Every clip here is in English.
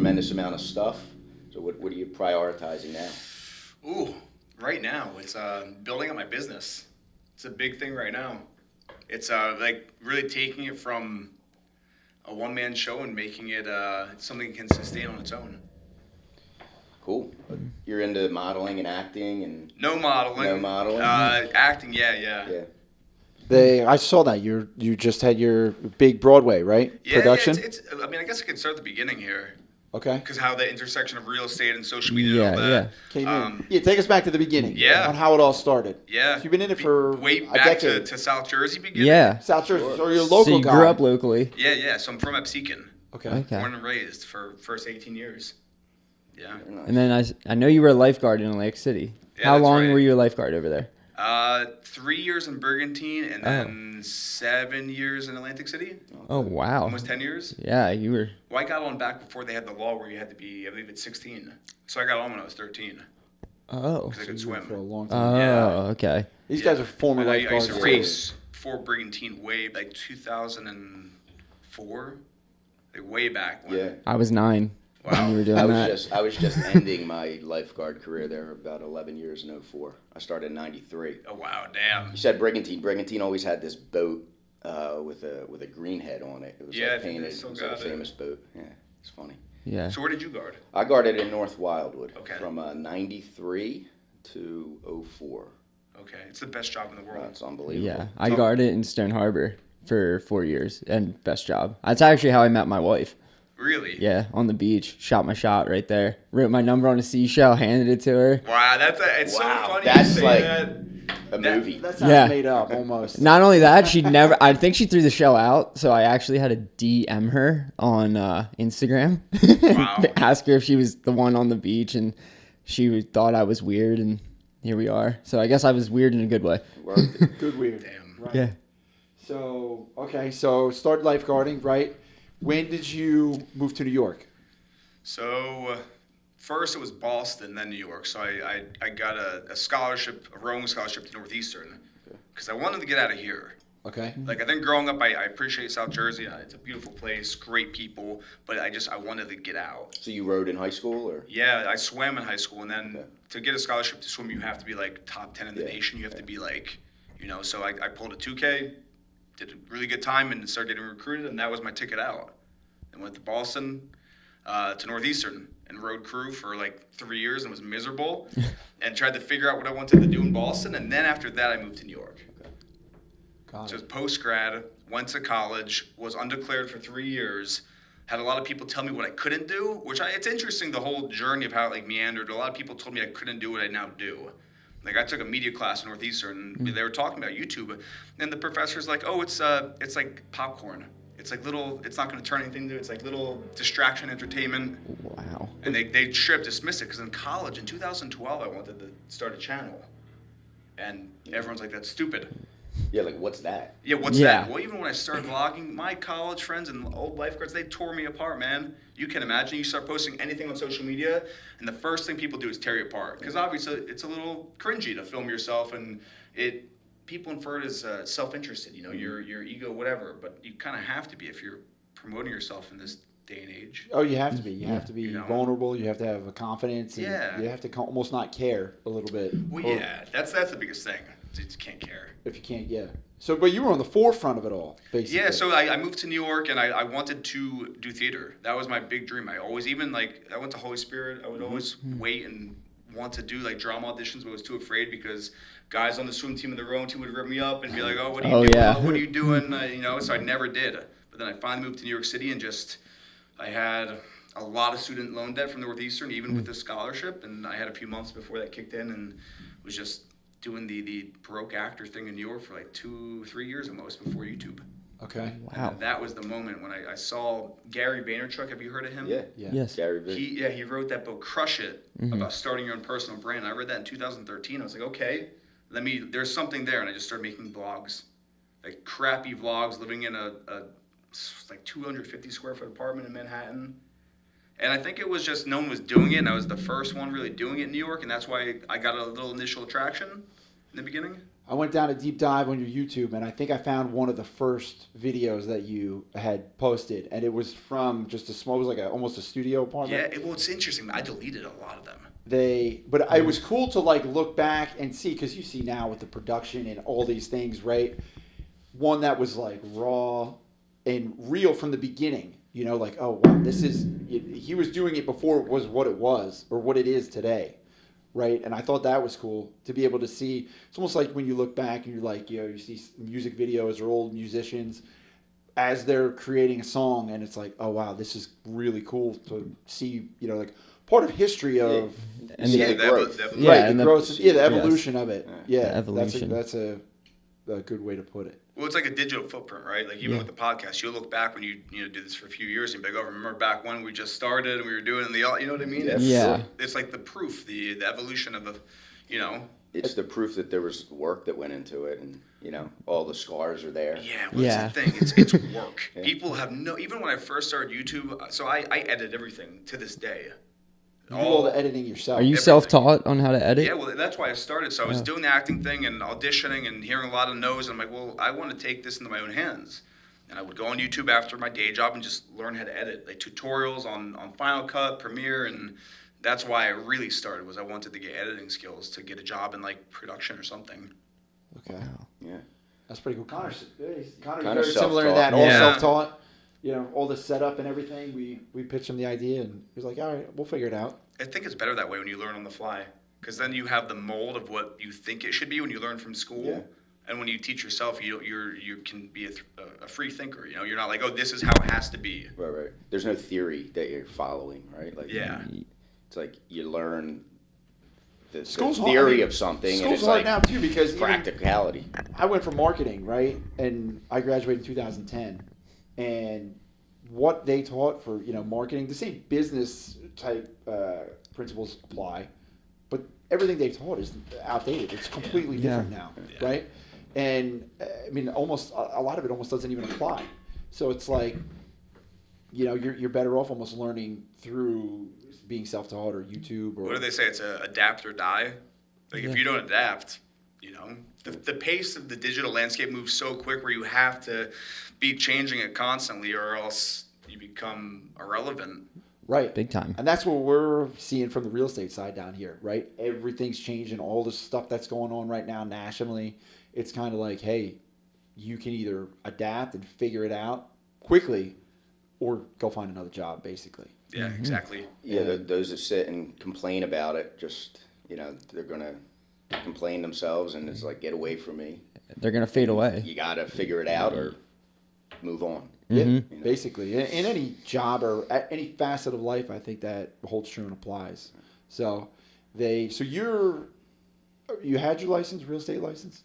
tremendous amount of stuff. So what are you prioritizing now? Ooh, right now it's building up my business. It's a big thing right now. It's like really taking it from a one-man show and making it something that can sustain on its own. Cool. You're into modeling and acting and No modeling. No modeling? Acting, yeah. Yeah. I saw that you just had your big Broadway, right? Yeah, Production. Yeah, it's I mean, I guess I can start at the beginning here. Okay. Because how the intersection of real estate and social media and all that. Came in. Yeah, take us back to the beginning. Yeah. On how it all started. Yeah. So you've been in it for way a back decade. to South Jersey beginning. Yeah. South Jersey. Sure. So you're a local So you guy. grew up locally. Yeah. So I'm from Epsecan. Okay. Okay. Born and raised for first 18 years. Yeah. Very nice. And then I know you were a lifeguard in Atlantic City. Yeah, How that's long right. were you a lifeguard over there? 3 years in Brigantine and then 7 years in Atlantic City. Oh, wow. Almost 10 years. Yeah, you were. Well, I got on back before they had the law where you had to be, I believe it's 16. So I got on when I was 13 Oh. because I could For a swim. long Oh, time. Yeah. Uh, okay. These guys are former And I used lifeguards. to race for Brigantine way, like 2004. Like way back when. Yeah. I was 9 when Wow. you were doing that. I was just ending my lifeguard career there about 11 years in '04. I started in '93. Oh, wow, damn. You said Brigantine. Brigantine always had this boat with a green head on it. It was Yeah, I like think they painted. still It was like a got it. famous boat. Yeah, it's funny. Yeah. So where did you guard? I guarded in North Wildwood Okay. from '93 to '04. Okay, it's the best job in the world. That's unbelievable. Yeah. I guarded in Stone Harbor for 4 years and best job. That's actually how I met my wife. Really? Yeah, on the beach. Shot my shot right there. Wrote my number on a seashell, handed it to her. Wow, it's Wow, so funny that's you say like- that. A movie. That sounds Yeah. made up almost. Not only that, I think she threw the shell out, so I actually had to DM her on Instagram. Wow. Ask her if she was the one on the beach, and she thought I was weird, and here we are. So I guess I was weird in a good way. Worked. Good weird. Damn. Right. Yeah. So, okay, so started lifeguarding, right? When did you move to New York? So first it was Boston, then New York. So I got a scholarship, a rowing scholarship to Northeastern, because I wanted to get out of here. Okay. Like I think growing up, I appreciate South Jersey. It's a beautiful place, great people, but I wanted to get out. So you rode in high school, or? Yeah, I swam in high school, and then Okay. to get a scholarship to swim, you have to be like top 10 in the Yeah. nation. You have to be like, so I pulled a 2K, did a really good time, and started getting recruited, and that was my ticket out. And went to Boston, to Northeastern, and rode crew for like 3 years and was miserable, and tried to figure out what I wanted to do in Boston, and then after that I moved to New York. Got So it. post-grad, went to college, was undeclared for 3 years, had a lot of people tell me what I couldn't do, it's interesting the whole journey of how it like meandered. A lot of people told me I couldn't do what I now do. Like I took a media class in Northeastern, and they were talking about YouTube, and the professor's like, oh, it's like popcorn. It's like little, it's not going to turn anything to it. It's like little distraction entertainment. Wow. And they straight up dismissed it because in college, in 2012, I wanted to start a channel. And everyone's like, that's stupid. Yeah, like what's that? Yeah, what's Yeah. that? Well, even when I started vlogging, my college friends and old lifeguards, they tore me apart, man. You can imagine, you start posting anything on social media, and the first thing people do is tear you apart. Because obviously, it's a little cringy to film yourself, and people infer it as self-interested, your ego, whatever. But you kind of have to be if you're promoting yourself in this day and age. Oh, you have to be. You have to be vulnerable. You have to have a confidence. And Yeah. You have to almost not care a little bit. Well, Or yeah, that's the biggest thing. You just can't care. If you can't, yeah. So, but you were on the forefront of it all, basically. Yeah, so I moved to New York, and I wanted to do theater. That was my big dream. I always, even like, I went to Holy Spirit. I would always wait and want to do like drama auditions, but I was too afraid because guys on the swim team and the rowing team would rip me up and be like, oh, what are you Oh, doing? yeah. Oh, what are you doing? So I never did. But then I finally moved to New York City, and I had a lot of student loan debt from Northeastern, even with this scholarship, and I had a few months before that kicked in, and was just doing the broke actor thing in New York for like 2-3 years almost before YouTube. Okay. Wow. And that was the moment when I saw Gary Vaynerchuk. Have you heard of him? Yeah. Yeah. Yes. Gary Vee. He wrote that book, Crush It, about starting your own personal brand. I read that in 2013. I was like, okay, there's something there. And I just started making vlogs, like crappy vlogs, living in a like 250 square foot apartment in Manhattan. And I think it was just no one was doing it, and I was the first one really doing it in New York, and that's why I got a little initial attraction in the beginning. I went down a deep dive on your YouTube, and I think I found one of the first videos that you had posted, and it was from just a small, it was like almost a studio apartment. Yeah, well, it's interesting. I deleted a lot of them. But it was cool to like look back and see, because you see now with the production and all these things, right? One that was like raw and real from the beginning. You know, like, oh wow, he was doing it before it was what it was or what it is today. Right, and I thought that was cool to be able to see. It's almost like when you look back and you're like, you see music videos or old musicians as they're creating a song, and it's like, oh wow, this is really cool to see. You know, like part of history of And the the growth. ev- Yeah, right, and the the- growth, the yes. evolution of it. Yeah, The evolution. That's a good way to put it. Well, it's like a digital footprint, right? Like even Yeah. with the podcast, you'll look back when you do this for a few years and be like, oh, remember back when we just started and we were doing you know what I mean? Yeah. It's like the proof, the evolution of the, you know. It's the proof that there was work that went into it, and all the scars are there. Yeah, what's Yeah. the thing? It's work. Yeah. People have even when I first started YouTube, so I edit everything to this day. You do all the editing yourself. Are you Everything. self-taught on how to edit? Yeah, well, that's why I started. So I was doing the acting thing and auditioning and hearing a lot of no's. And I'm like, well, I want to take this into my own hands. And I would go on YouTube after my day job and just learn how to edit, like tutorials on Final Cut, Premiere, and that's why I really started. Was I wanted to get editing skills to get a job in like production or something. Okay, Yeah. that's pretty cool. Connor's Kinda very similar to that. self-taught. All Yeah. self-taught. You know, all the setup and everything. We pitched him the idea, and he was like, all right, we'll figure it out. I think it's better that way when you learn on the fly, because then you have the mold of what you think it should be when you learn from school. Yeah. And when you teach yourself, you can be a free thinker. You know, you're not like, oh, this is how it has to be. Right. There's no theory that you're following, right? Like, Yeah. it's like you learn the School's hard. theory of something, and School's it's hard like now too, because even practicality. I went for marketing, right? And I graduated in 2010. And what they taught for, marketing, the same business type principles apply, but everything they taught is outdated. It's completely different now, Yeah. right? And I mean, almost a lot of it almost doesn't even apply. So it's like, you're better off almost learning through being self-taught or YouTube or. What do they say? It's a adapt or die. Like if you don't adapt, the pace of the digital landscape moves so quick where you have to be changing it constantly, or else you become irrelevant. Right. Big time. And that's what we're seeing from the real estate side down here, right? Everything's changing. All the stuff that's going on right now nationally, it's kind of like, hey, you can either adapt and figure it out quickly or go find another job, basically. Yeah, exactly. Yeah, those that sit and complain about it, just they're gonna complain themselves, and it's like, get away from me. They're gonna fade away. You gotta figure it out or move on. Yeah, basically. In any job or at any facet of life, I think that holds true and applies. So you had your license, real estate license?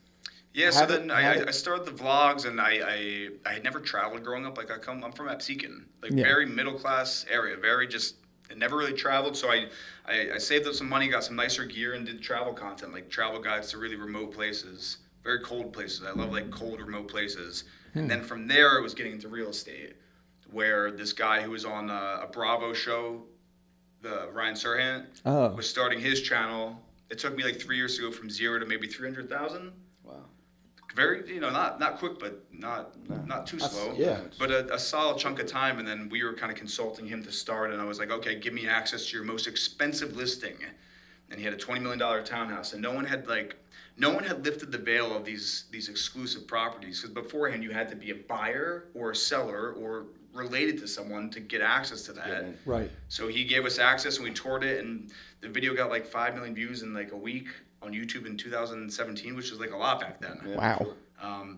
Yeah, so Have then it- have I it- started the vlogs, and I had never traveled growing up. Like I'm from Absecon, like Yeah. very middle class area, very just I never really traveled. So I saved up some money, got some nicer gear, and did travel content, like travel guides to really remote places, very cold places. I love like cold remote places. And then from there, I was getting into real estate, where this guy who was on a Bravo show, the Ryan Serhant, Oh. was starting his channel. It took me like 3 years to go from 0 to maybe 300,000. Wow. Very, not quick, but not too slow. Yeah. But a solid chunk of time, and then we were kind of consulting him to start, and I was like, okay, give me access to your most expensive listing. And he had a $20 million townhouse, and no one had lifted the veil of these exclusive properties, because beforehand you had to be a buyer or a seller or related to someone to get access to that. Yeah. Right. So he gave us access, and we toured it, and the video got like 5 million views in like a week on YouTube in 2017, which was like a lot back then. Yeah, Wow. sure.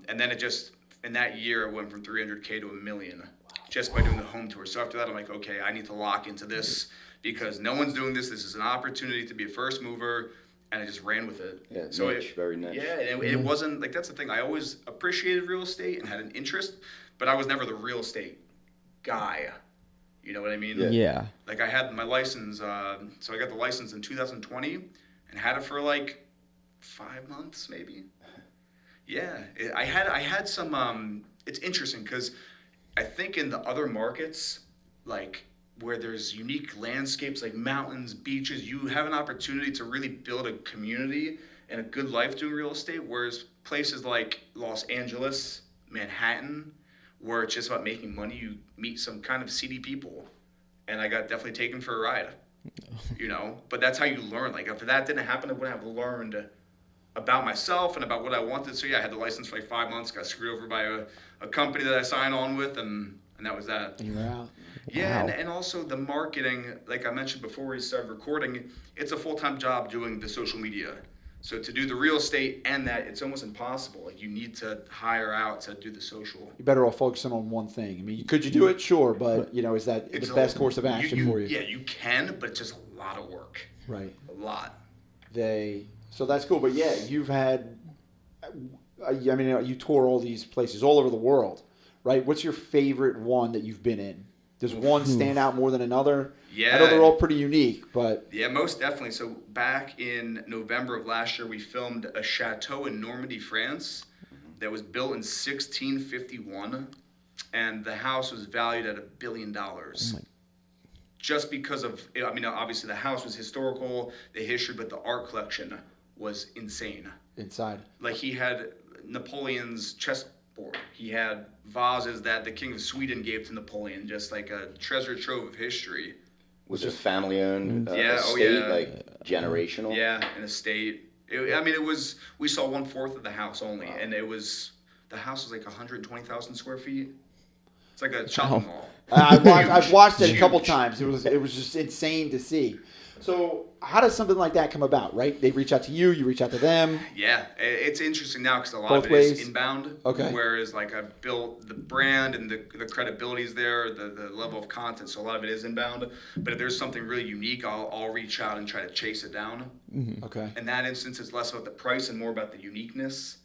And then it just, in that year, it went from 300K to $1 million just by doing the home tour. So after that, I'm like, okay, I need to lock into this because no one's doing this. This is an opportunity to be a first mover, and I just ran with it. Yeah, so niche, very niche. Yeah, and it wasn't, like, that's the thing. I always appreciated real estate and had an interest, but I was never the real estate guy. You know what I mean? Yeah. Yeah. Like, I had my license, so I got the license in 2020 and had it for like 5 months maybe. Yeah, I had some, it's interesting because I think in the other markets, like where there's unique landscapes like mountains, beaches, you have an opportunity to really build a community and a good life doing real estate. Whereas places like Los Angeles, Manhattan, where it's just about making money. You meet some kind of seedy people, and I got definitely taken for a ride. You know, but that's how you learn. Like if that didn't happen, I wouldn't have learned about myself and about what I wanted. So yeah, I had the license for like 5 months, got screwed over by a company that I signed on with, and that was that. And you were out. Yeah, Wow. and also the marketing, like I mentioned before we started recording, it's a full-time job doing the social media. So to do the real estate and that, it's almost impossible. Like you need to hire out to do the social. You're better off focusing on one thing. I mean, could you do it? Sure, but you know, is that It's the best course of action for you? Yeah, you can, but it's just a lot of work. Right. A lot. So that's cool. But yeah, you've had. I mean, you tour all these places all over the world, right? What's your favorite one that you've been in? Does one stand out more than another? Yeah. I know they're all pretty unique, but Yeah, most definitely. So back in November of last year, we filmed a chateau in Normandy, France, that was built in 1651, and the house was valued at $1 billion. Just because of, I mean, obviously the house was historical, the history, but the art collection was insane. inside. Like he had Napoleon's chessboard. He had vases that the King of Sweden gave to Napoleon, just like a treasure trove of history. Was it family owned? Yeah, oh, estate, yeah. like generational? Yeah, an estate. I mean, it was. We saw 1/4 of the house only, and it was. The house was like 120,000 square feet. It's like a shopping mall. I've watched it a couple Huge. times. It was just insane to see. So how does something like that come about? Right? They reach out to you. You reach out to them. Yeah, it's interesting now because a lot Both of it is ways? inbound. Okay. Whereas like I've built the brand and the credibility is there, the level of content. So a lot of it is inbound. But if there's something really unique, I'll reach out and try to chase it down. Okay. In that instance, it's less about the price and more about the uniqueness.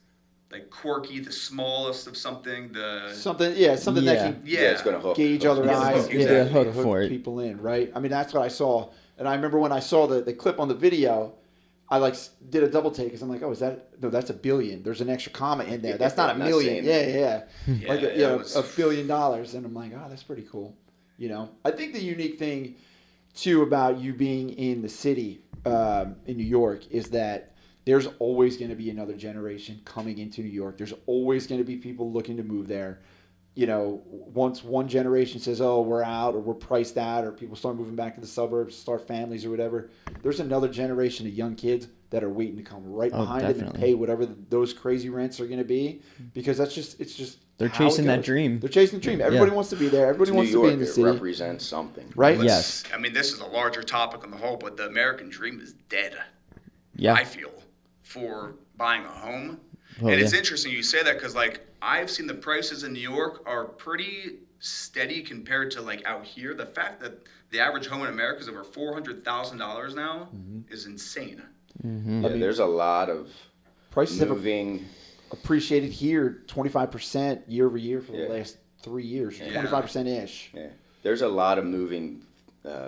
Like quirky, the smallest of something. Something that Yeah. can Yeah, it's gonna hook. gauge hook other you. eyes. exactly. Yeah, Hook to for it. people in, right? I mean, that's what I saw. And I remember when I saw the clip on the video, I like did a double take because I'm like, oh, no, that's $1 billion. There's an extra comma in there. That's not I'm $1 not million. saying Yeah. Yeah, Like, it you know, was- $1 billion. And I'm like, oh, that's pretty cool. You know, I think the unique thing too about you being in the city in New York is that there's always going to be another generation coming into New York. There's always going to be people looking to move there. You know, once one generation says, oh, we're out or we're priced out or people start moving back to the suburbs, start families or whatever, there's another generation of young kids that are waiting to come right behind them and definitely. pay whatever those crazy rents are going to be because it's just They're how it chasing that goes. dream. They're chasing the dream. Everybody Yeah. wants to be there. Everybody New wants York, to be in the it city. represents something. Right? Let's- Yes. I mean, this is a larger topic on the whole, but the American dream is dead. Yeah. I feel for buying a home. Oh, And it's yeah. interesting you say that because like I've seen the prices in New York are pretty steady compared to like out here. The fact that the average home in America is over $400,000 now is insane. Yeah, mean- there's a lot of Prices have moving. appreciated here 25% year over year for the Yeah. last 3 years, Yeah. 25% ish. Yeah, there's a lot of moving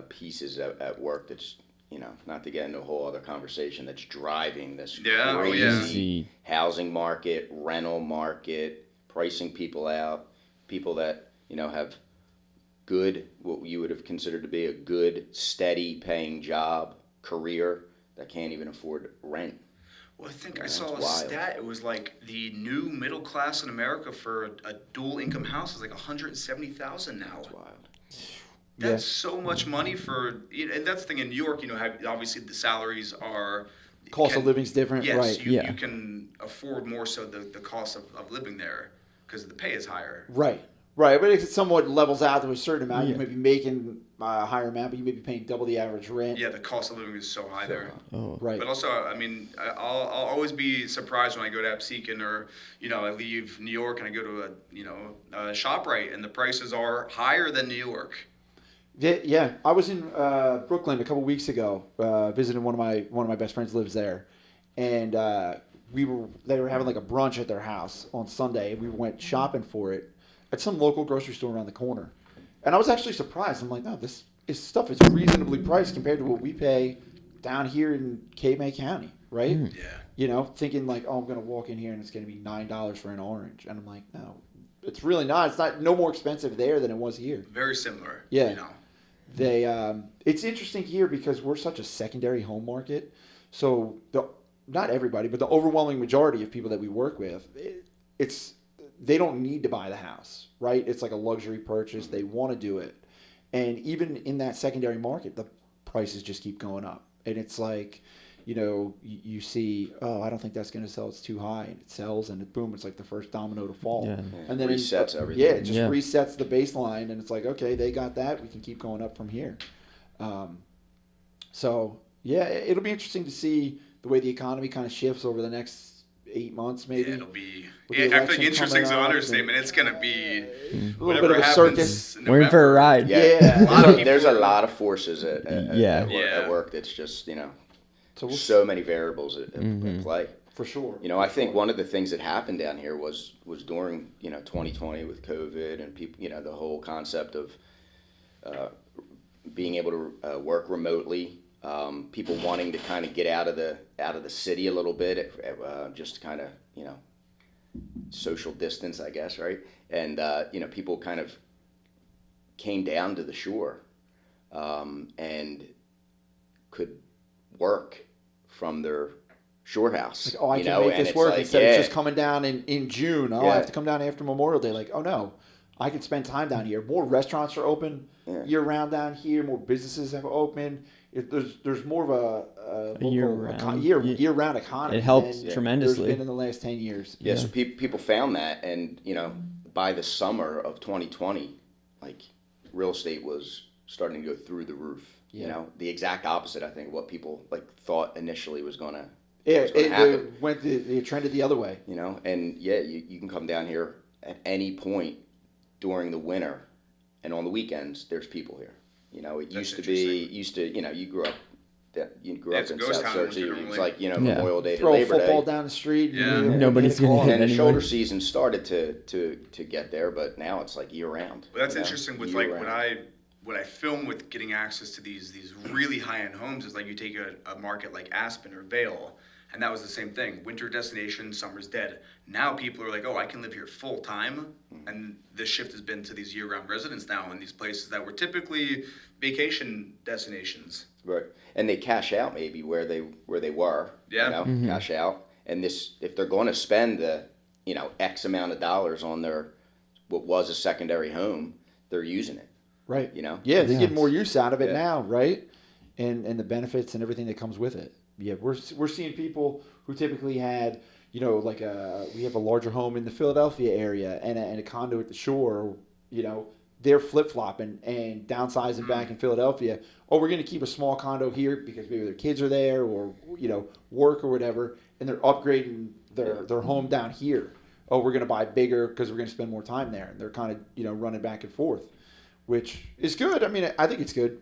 pieces at work. That's, you know, not to get into a whole other conversation, that's driving this Yeah, oh, crazy yeah. Crazy. housing market, rental market, pricing people out, people that, you know, have good, what you would have considered to be a good, steady paying job, career, that can't even afford rent. Well, I think I That's saw a wild. stat. It was like the new middle class in America for a dual income house is like $170,000 now. It's wild. That's so much money for, and that's the thing in New York. You know, obviously the salaries are Cost of can- living's different, Yes, right? you, Yeah. you can afford more so the cost of living there because the pay is higher. Right. But it somewhat levels out to a certain amount. You Yeah. may be making a higher amount, but you may be paying double the average rent. Yeah, the cost of living is so high there. Oh. Right. But also, I mean, I'll always be surprised when I go to Absecon or, you know, I leave New York and I go to a ShopRite and the prices are higher than New York. Yeah, I was in Brooklyn a couple weeks ago, visiting one of my best friends lives there, and they were having like a brunch at their house on Sunday. We went shopping for it at some local grocery store around the corner, and I was actually surprised. I'm like, no, this stuff is reasonably priced compared to what we pay down here in Cape May County, right? Yeah. You know, thinking like, oh, I'm gonna walk in here and it's gonna be $9 for an orange, and I'm like, no, it's really not. It's not no more expensive there than it was here. Very similar. Yeah. You know. It's interesting here because we're such a secondary home market. So not everybody, but the overwhelming majority of people that we work with, they don't need to buy the house, right? It's like a luxury purchase. They want to do it. And even in that secondary market, the prices just keep going up. And it's like, you see, I don't think that's going to sell. It's too high. And it sells, and boom, it's like the first domino to fall. Yeah. And then resets everything. Yeah, it just resets the baseline. And it's like, okay, they got that. We can keep going up from here. So, yeah, it'll be interesting to see the way the economy kind of shifts over the next 8 months, maybe. Yeah, it'll be. With the I election think interesting is an coming up understatement. It's gonna be a little whatever bit of a happens circus. in We're in for a November. ride. Yeah. lot of There's a people- lot of forces at work that's just, So we'll so many variables at play. for sure. I think one of the things that happened down here was during 2020 with COVID and people, the whole concept of being able to work remotely, people wanting to kind of get out of the city a little bit, just kind of social distance, I guess, right? And people kind of came down to the shore and could work from their shore house. Like, I can make this work instead of just coming down in June. I have to come down after Memorial Day. Like, oh no, I can spend time down here. More restaurants are open year round down here. More businesses have opened. There's more of a year-round economy. It helped than tremendously. There's been in the last 10 years. Yeah, so people found that, and by the summer of 2020, like real estate was starting to go through the roof. Yeah. The exact opposite, I think, of what people thought initially was gonna. Yeah, was gonna happen. it trended the other way. And you can come down here at any point during the winter, and on the weekends there's people here. It used to be you grew up. You grew up It's a in ghost South town, Jersey. It was literally. like Memorial Day to Throw a Labor football Day. down the street. Yeah. Nobody's gonna gonna hit And anyway. shoulder season started to get there, but now it's like year round. Well, that's interesting with year like round. what I film with getting access to these really high end homes is like you take a market like Aspen or Vail, and that was the same thing. Winter destination, summer's dead. Now people are like, oh, I can live here full time, and the shift has been to these year round residents now in these places that were typically vacation destinations. Right, and they cash out maybe where they were. Yeah. Cash out, and if they're going to spend the X amount of dollars on their what was a secondary home, they're using it. Right. Yeah, they're getting more use out of it Yeah. now, right? And the benefits and everything that comes with it. Yeah, we're seeing people who typically had, we have a larger home in the Philadelphia area and a condo at the shore, they're flip-flopping and downsizing back in Philadelphia. Oh, we're going to keep a small condo here because maybe their kids are there or, work or whatever, and they're upgrading their home down here. Oh, we're going to buy bigger because we're going to spend more time there. And they're kind of, running back and forth, which is good. I mean, I think it's good.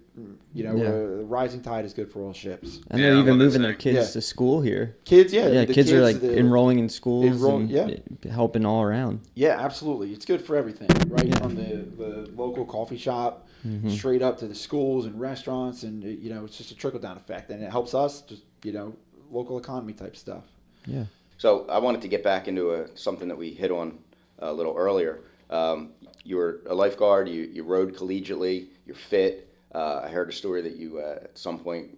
Rising tide is good for all ships. And they're even well, moving their that's kids to school here. Kids, Yeah, the kids are like the- enrolling in schools and yeah. helping all around. Yeah, absolutely. It's good for everything, right? From the local coffee shop straight up to the schools and restaurants, and it's just a trickle down effect, and it helps us just local economy type stuff. Yeah. So I wanted to get back into something that we hit on a little earlier. You were a lifeguard. You rode collegiately. You're fit. I heard a story that you at some point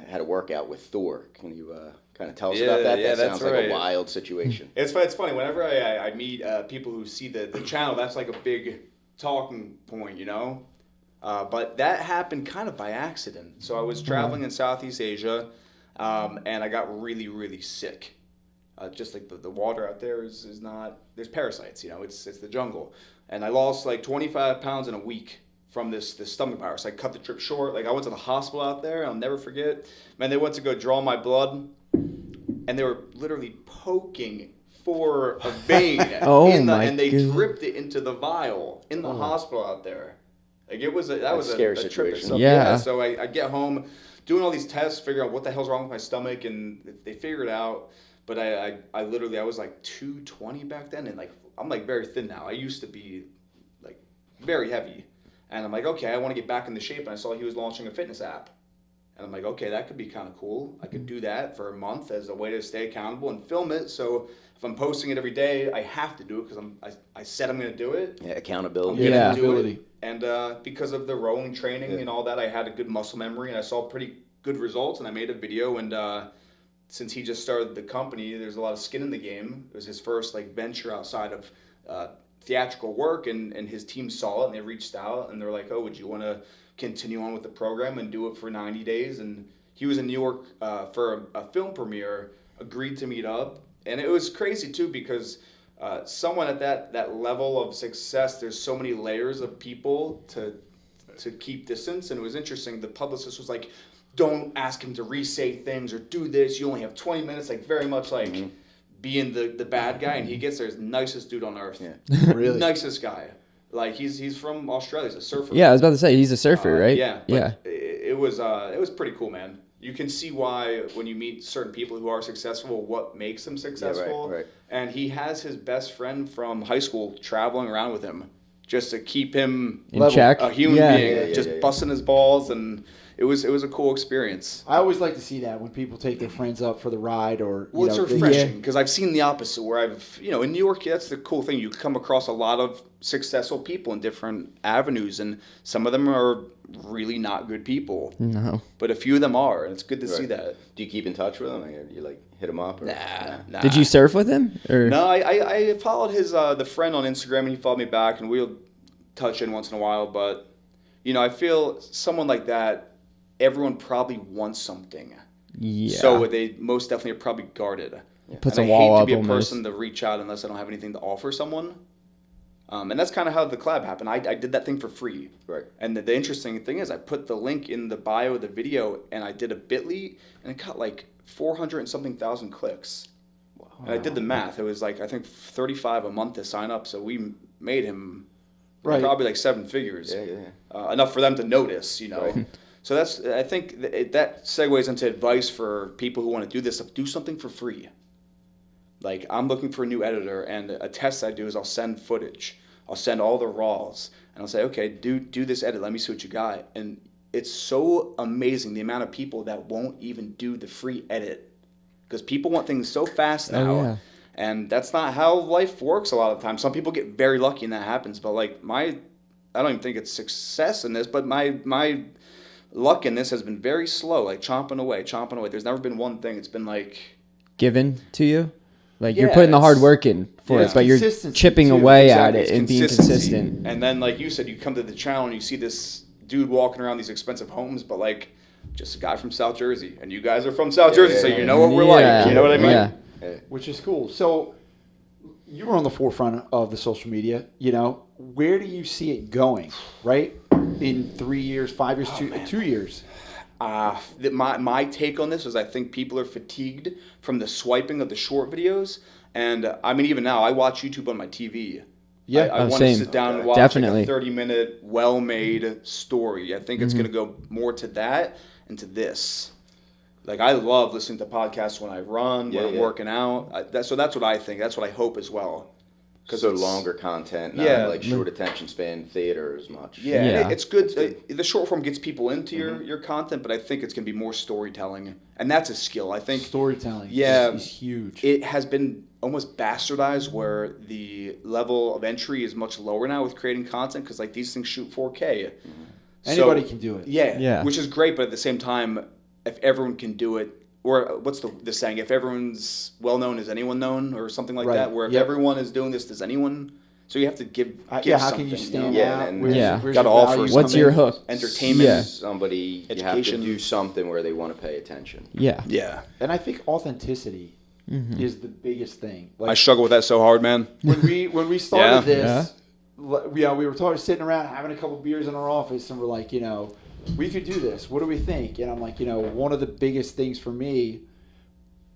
had a workout with Thor. Can you kind of tell us about that? Yeah, That that's sounds like right. a wild situation. It's funny. Whenever I meet people who see the channel, that's like a big talking point, But that happened kind of by accident. So I was traveling in Southeast Asia, and I got really, really sick. Just like the water out there is not, there's parasites, it's the jungle. And I lost like 25 pounds in a week from this stomach virus. I cut the trip short. Like I went to the hospital out there, I'll never forget. Man, they went to go draw my blood, and they were literally poking for a vein and they dripped it into the vial in the hospital out there. Like it was that was scary a trip situation. itself. Yeah. So I get home, doing all these tests, figuring out what the hell's wrong with my stomach, and they figured it out. But I literally, I was like 220 back then, and like I'm like very thin now. I used to be like very heavy, and I'm like, okay, I want to get back into shape. And I saw he was launching a fitness app, and I'm like, okay, that could be kind of cool. I could do that for a month as a way to stay accountable and film it. So if I'm posting it every day, I have to do it because I said I'm going to do it. Yeah, I'm accountability. gonna do Accountability. it. And because of the rowing training and all that, I had a good muscle memory, and I saw pretty good results. And I made a video, and since he just started the company, there's a lot of skin in the game. It was his first like venture outside of theatrical work, and his team saw it and they reached out and they're like, oh, would you want to continue on with the program and do it for 90 days? And he was in New York for a film premiere, agreed to meet up. And it was crazy too, because someone at that level of success, there's so many layers of people to keep distance. And it was interesting. The publicist was like, don't ask him to re-say things or do this. You only have 20 minutes, like very much like being the bad guy. And he gets there, he's the nicest dude on earth. Yeah. Really? Nicest guy. Like he's from Australia. He's a surfer. Yeah, I was about to say he's a surfer, right? Yeah. Yeah. It was pretty cool, man. You can see why when you meet certain people who are successful, what makes them successful. right. And he has his best friend from high school traveling around with him just to keep him In check. a human Yeah. being, just busting his balls, and it was a cool experience. I always like to see that when people take their friends up for the ride, or Well, it's they- refreshing because I've seen the opposite where in New York, that's the cool thing. You come across a lot of successful people in different avenues, and some of them are really not good people. No. But a few of them are, and it's good to see Right. that. Do you keep in touch with him? Like, you like hit him up? Or, Nah. Did you surf with him? Or No, I followed his the friend on Instagram, and he followed me back, and we'll touch in once in a while. But I feel someone like that, everyone probably wants something. Yeah. So they most definitely are probably guarded. Puts And a wall I hate to up be a almost. person to reach out unless I don't have anything to offer someone. And that's kind of how the collab happened. I did that thing for free. Right. And the interesting thing is I put the link in the bio of the video, and I did a bit.ly, and it got like 400 and something thousand clicks. Wow. And I did the math. It was like, I think 35 a month to sign up. So we made him probably like 7 figures. Yeah. Enough for them to notice, Right. So I think that segues into advice for people who want to do this stuff. Do something for free. Like, I'm looking for a new editor, and a test I do is I'll send footage. I'll send all the raws, and I'll say, okay, do this edit. Let me see what you got. And it's so amazing the amount of people that won't even do the free edit, because people want things so fast now. Oh, yeah. And that's not how life works a lot of the time. Some people get very lucky and that happens, but like I don't even think it's success in this, but my luck in this has been very slow, like chomping away. There's never been one thing. It's been like given to you? Like, you're Yeah, putting the hard it's- work in for yeah, it, but you're consistency, chipping too. away Exactly, at it's it and being consistency. consistent. And then, like you said, you come to the channel and you see this dude walking around these expensive homes, but like just a guy from South Jersey, and you guys are from South Jersey, so you know what we're like. You know what I mean? Yeah. which is cool. So you were on the forefront of the social media. Where do you see it going? Right, in 3 years, 5 years, 2 years. My take on this is I think people are fatigued from the swiping of the short videos, and I mean even now I watch YouTube on my TV. Yeah. I Oh, want to same. sit down and watch Definitely. like a 30-minute well-made story. I think it's going to go more to that and to this. Like, I love listening to podcasts when I run, when I'm working out. So that's what I think. That's what I hope as well. So longer content, not Yeah. like short attention span theater as much. Yeah, Yeah. and it's good. The short form gets people into your content, but I think it's going to be more storytelling. And that's a skill. I think Storytelling Yeah. is huge. it has been almost bastardized where the level of entry is much lower now with creating content because like these things shoot 4K. Anybody can do it. Yeah, which is great, but at the same time, if everyone can do it, or what's the saying? If everyone's well known, is anyone known, or something like Right. that? Where if Yep. everyone is doing this, does anyone? So you have to give How something, can you stand Yeah, out? and- Where's- Yeah. where's Gotta your offer value What's come your in? hook? entertainment. Yeah. Somebody, you have to Education. do something where they want to pay attention. Yeah. Yeah, And I think authenticity is the biggest thing. I struggle with that so hard, man. when we started Yeah. this, we were sitting around having a couple beers in our office, and we're like, we could do this. What do we think? And I'm like, one of the biggest things for me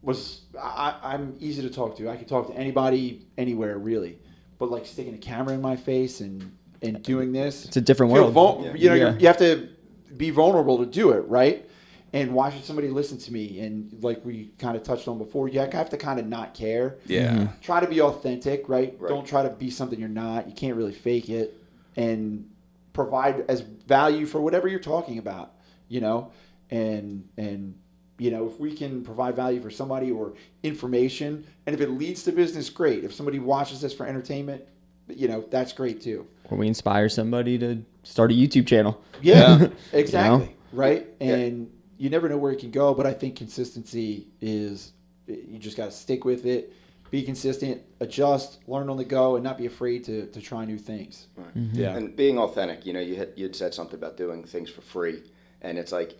was I'm easy to talk to. I can talk to anybody, anywhere, really. But like sticking a camera in my face and doing this, It's a different feel world. you have to be vulnerable to do it, right? And why should somebody listen to me? And like we kind of touched on before, you have to kind of not care. Yeah. Try to be authentic, right? Right. Don't try to be something you're not. You can't really fake it. And provide as value for whatever you're talking about, and if we can provide value for somebody or information, and if it leads to business, great. If somebody watches this for entertainment, that's great too. Or we inspire somebody to start a YouTube channel. Yeah, Yeah. exactly. Right. And you never know where it can go, but I think consistency is, you just got to stick with it, be consistent, adjust, learn on the go, and not be afraid to try new things. Right. Yeah. And being authentic, you had said something about doing things for free, and it's like,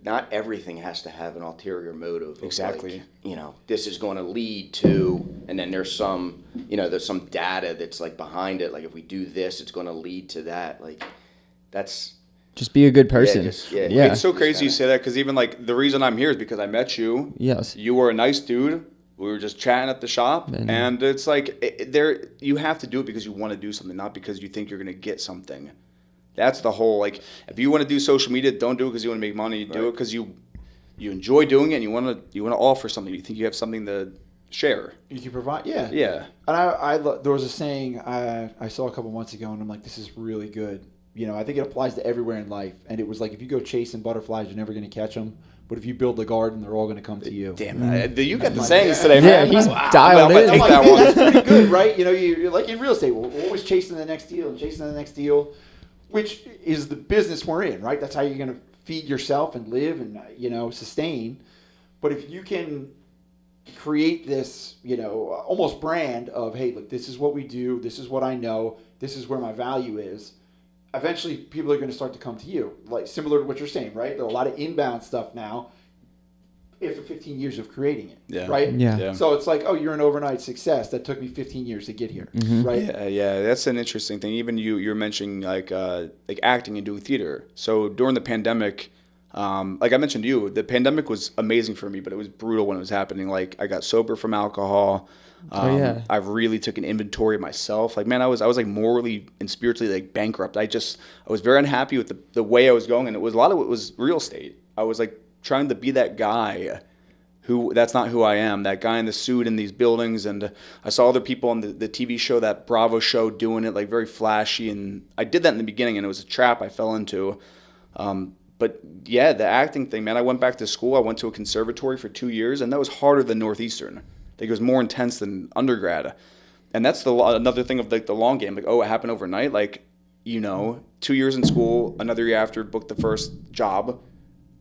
not everything has to have an ulterior motive. Of Exactly. like, this is going to lead to, and then there's some, there's some data that's like behind it. Like if we do this, it's going to lead to that. Like that's. Just be a good person. Yeah. It's so crazy you say that, because even like the reason I'm here is because I met you. Yes. You were a nice dude. We were just chatting at the shop, and it's like you have to do it because you want to do something, not because you think you're going to get something. That's the whole, like, if you want to do social media, don't do it because you want to make money. Do it because you enjoy doing it, and you want to offer something. You think you have something to share. You can provide, yeah. Yeah. And there was a saying I saw a couple months ago, and I'm like, this is really good. I think it applies to everywhere in life. And it was like, if you go chasing butterflies, you're never going to catch them. But if you build a garden, they're all going to come to you. Damn, you got the sayings today, man. Yeah, he's Wow. dialed in. I'm I'm gonna take like, that man, one. that's pretty good, right? You're like in real estate, we're always chasing the next deal and chasing the next deal, which is the business we're in, right? That's how you're going to feed yourself and live and, sustain. But if you can create this, almost brand of, hey, look, this is what we do, this is what I know, this is where my value is, eventually people are going to start to come to you. Like similar to what you're saying, right? There are a lot of inbound stuff now after 15 years of creating it, right? Yeah. So it's like, oh, you're an overnight success. That took me 15 years to get here, right? Yeah, that's an interesting thing. Even you're mentioning like acting and doing theater. So during the pandemic, like I mentioned to you, the pandemic was amazing for me, but it was brutal when it was happening. Like I got sober from alcohol. I really took an inventory of myself. Like, man, I was like morally and spiritually like bankrupt. I was very unhappy with the way I was going, and a lot of it was real estate. I was like trying to be that guy that's not who I am, that guy in the suit in these buildings. And I saw other people on the TV show, that Bravo show, doing it like very flashy. And I did that in the beginning, and it was a trap I fell into. But yeah, the acting thing, man, I went back to school. I went to a conservatory for 2 years, and that was harder than Northeastern. I think it was more intense than undergrad. And that's another thing of like the long game. Like, oh, it happened overnight. Like, 2 years in school, another year after, booked the first job.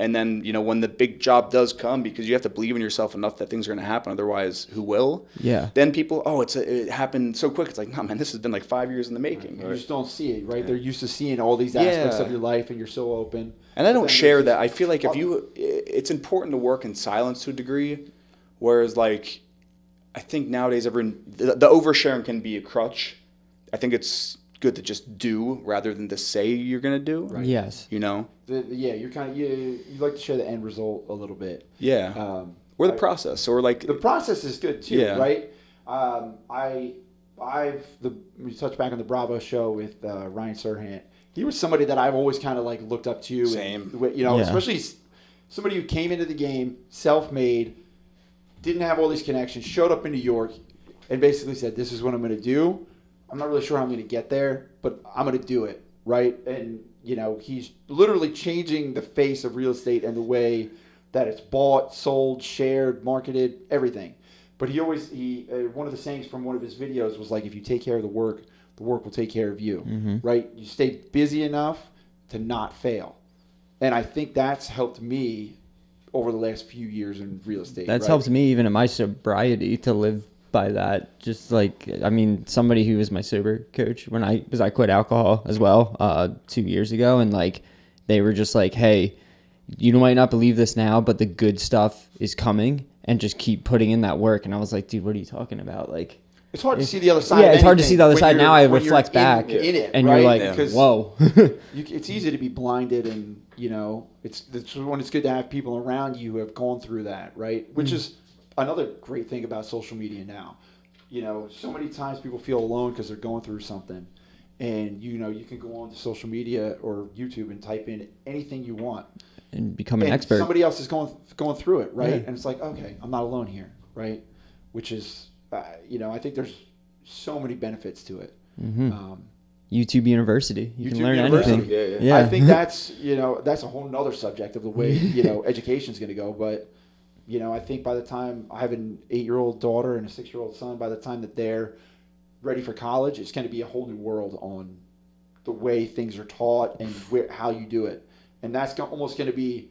And then, when the big job does come, because you have to believe in yourself enough that things are going to happen, otherwise, who will? Yeah. Then people, it happened so quick. It's like, no, man, this has been like 5 years in the making. You just don't see it, right? They're used to seeing all these aspects of your life, and you're so open. And I don't share that. I feel like it's important to work in silence to a degree, whereas like, I think nowadays the oversharing can be a crutch. I think it's good to just do rather than to say you're going to do. Right. Yes. You're kind of you like to share the end result a little bit. Yeah. Or the process, or like the process is good too, yeah. right? We touched back on the Bravo show with Ryan Serhant. He was somebody that I've always kind of like looked up to. Same. And, especially somebody who came into the game self-made, didn't have all these connections, showed up in New York, and basically said, "This is what I'm going to do. I'm not really sure how I'm going to get there, but I'm going to do it." Right? And he's literally changing the face of real estate and the way that it's bought, sold, shared, marketed, everything. But he one of the sayings from one of his videos was like, if you take care of the work will take care of you. Right? You stay busy enough to not fail. And I think that's helped me over the last few years in real estate. That's helped me even in my sobriety to live by that. Just like, somebody who was my sober coach because I quit alcohol as well 2 years ago, and like they were just like, hey, you might not believe this now, but the good stuff is coming, and just keep putting in that work. And I was like, dude, what are you talking about? Like, it's hard to see the other side. Yeah, of it's hard to see the other side. Now I when reflect you're back, in it, and right? you're like, Because whoa. it's easy to be blinded, and it's when it's good to have people around you who have gone through that, right? Which is another great thing about social media now. So many times people feel alone because they're going through something, and you can go on to social media or YouTube and type in anything you want and become an expert. Somebody else is going through it, right? Yeah. And it's like, okay, I'm not alone here, right? Which is, I think there's so many benefits to it. YouTube University. You can learn University. anything. Yeah. I think that's that's a whole nother subject of the way education is going to go. But I think by the time I have an 8-year-old daughter and a 6-year-old son, by the time that they're ready for college, it's going to be a whole new world on the way things are taught and how you do it. And that's almost going to be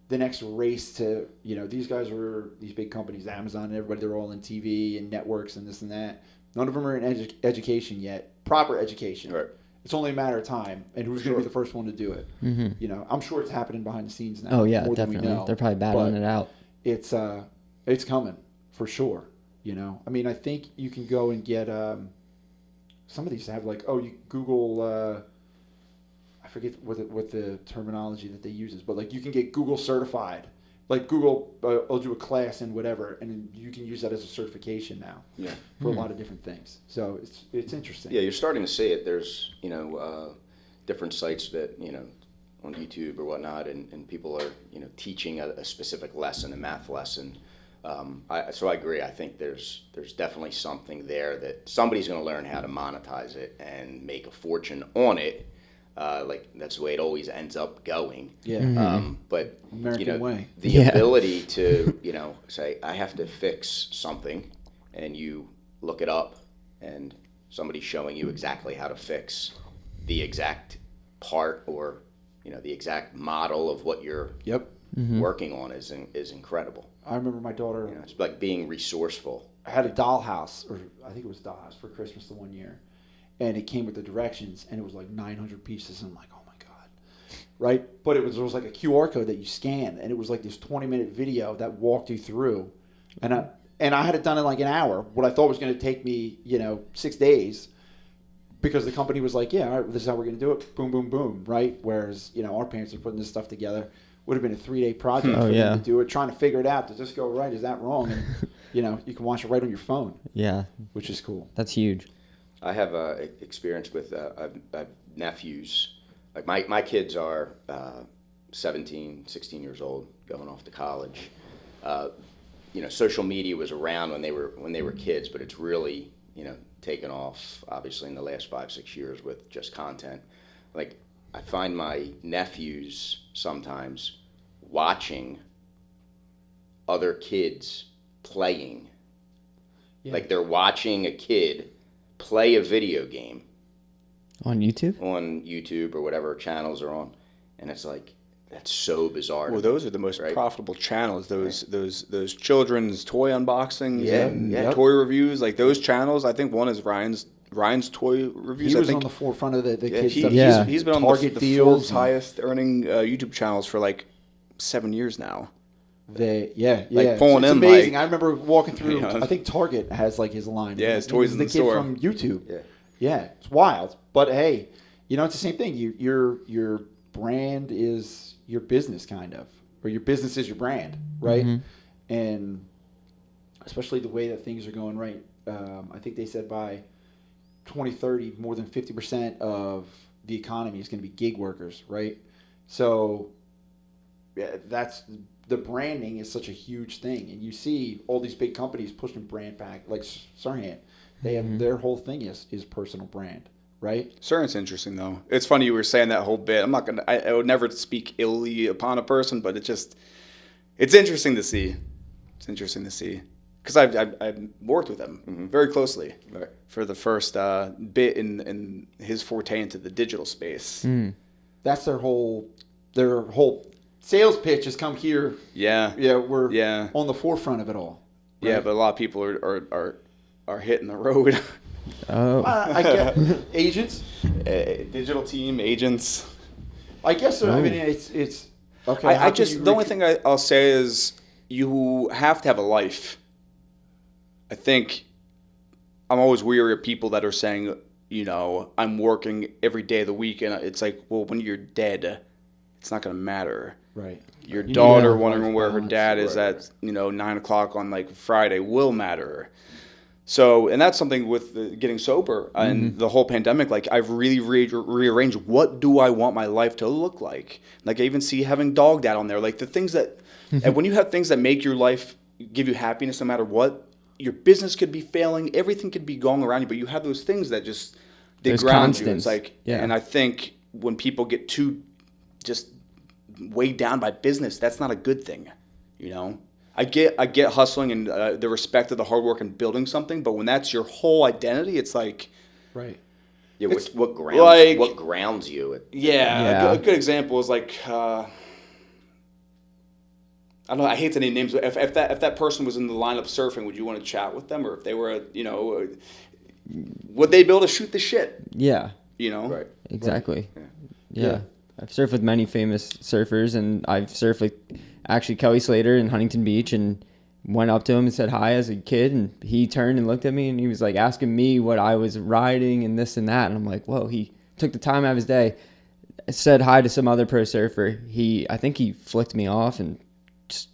the next race to, these guys were these big companies, Amazon and everybody, they're all in TV and networks and this and that. None of them are in education yet, proper education. Right. It's only a matter of time, and who's going to be the first one to do it. Mm-hmm. I'm sure it's happening behind the scenes now. Oh yeah, more than we definitely. know. They're probably battling it out. It's coming for sure. I mean, I think you can go and get some of these have like, you Google. I forget what the terminology that they use is, but like you can get Google certified. Like Google, will do a class in whatever, and you can use that as a certification now. Yeah. For a lot of different things. So it's interesting. Yeah, you're starting to see it. There's different sites that on YouTube or whatnot, and people are teaching a specific lesson, a math lesson. So I agree. I think there's definitely something there that somebody's going to learn how to monetize it and make a fortune on it. Like that's the way it always ends up going. Yeah. But American way. the ability to say I have to fix something, and you look it up, and somebody's showing you exactly how to fix the exact part or the exact model of what you're working on is incredible. I remember my daughter. It's like being resourceful. I had a dollhouse, or I think it was a dollhouse for Christmas the one year. And it came with the directions, and it was like 900 pieces. And I'm like, oh my God. Right? But there was like a QR code that you scan, and it was like this 20-minute video that walked you through. And I had it done in like an hour, what I thought was going to take me, 6 days, because the company was like, yeah, all right, this is how we're going to do it. Boom, boom, boom. Right? Whereas, our parents are putting this stuff together. Would have been a 3-day project for them to do it, trying to figure it out. Does this go right? Is that wrong? And, you can watch it right on your phone. Yeah. Which is cool. That's huge. I have experience with I've nephews. Like my kids are 17, 16 years old, going off to college. Social media was around when they were kids, but it's really taken off obviously in the last 5-6 years with just content. Like I find my nephews sometimes watching other kids playing. Yeah. Like they're watching a kid play a video game on YouTube or whatever channels are on, and it's like that's so bizarre. Well, those are the most profitable channels. Those children's toy unboxings and toy reviews, like those channels. I think one is Ryan's toy reviews. He was on the forefront of the kids stuff. He's been on Target the deals, highest earning YouTube channels for like 7 years now. Like pulling it's in. Amazing. Like, I remember walking through. I think Target has like his line. Yeah, his toys in the store. The kid from YouTube. Yeah, it's wild. But hey, it's the same thing. Your brand is your business, kind of, or your business is your brand, right? Mm-hmm. And especially the way that things are going right. I think they said by 2030, more than 50% of the economy is going to be gig workers, right? So that's the branding is such a huge thing, and you see all these big companies pushing brand back, like Sirhan. They have their whole thing is personal brand, right? Sirhan's interesting though. It's funny you were saying that whole bit. I would never speak illy upon a person, but it's interesting to see. It's interesting to see because I've worked with him very closely for the first bit in his forte into the digital space. That's their whole sales pitch has come here. We're on the forefront of it all. Right? Yeah, but a lot of people are hitting the road. I get agents, digital team agents. I guess so. I mean, it's okay. The only thing I'll say is you have to have a life. I think I'm always weary of people that are saying, I'm working every day of the week, and it's like, well, when you're dead, it's not going to matter. Right. Your daughter wondering where her dad is at 9:00 on like Friday will matter. So, and that's something with getting sober and the whole pandemic. Like, I've really rearranged what do I want my life to look like. Like, I even see having dog dad on there. Like the things that, and when you have things that make your life give you happiness, no matter what, your business could be failing, everything could be going around you, but you have those things that just they ground you. It's like, and I think when people get too just weighed down by business, that's not a good thing, I get hustling and the respect of the hard work and building something, but when that's your whole identity, it's like, right. Yeah, what grounds you? A good example is like I don't know, I hate to name names, but if that person was in the lineup surfing, would you want to chat with them? Or if they were, would they be able to shoot the shit? Yeah, Right. exactly. Right. Yeah. I've surfed with many famous surfers, and I've surfed with actually Kelly Slater in Huntington Beach, and went up to him and said hi as a kid, and he turned and looked at me, and he was like asking me what I was riding and this and that, and I'm like, whoa, he took the time out of his day, said hi to some other pro surfer. I think he flicked me off and just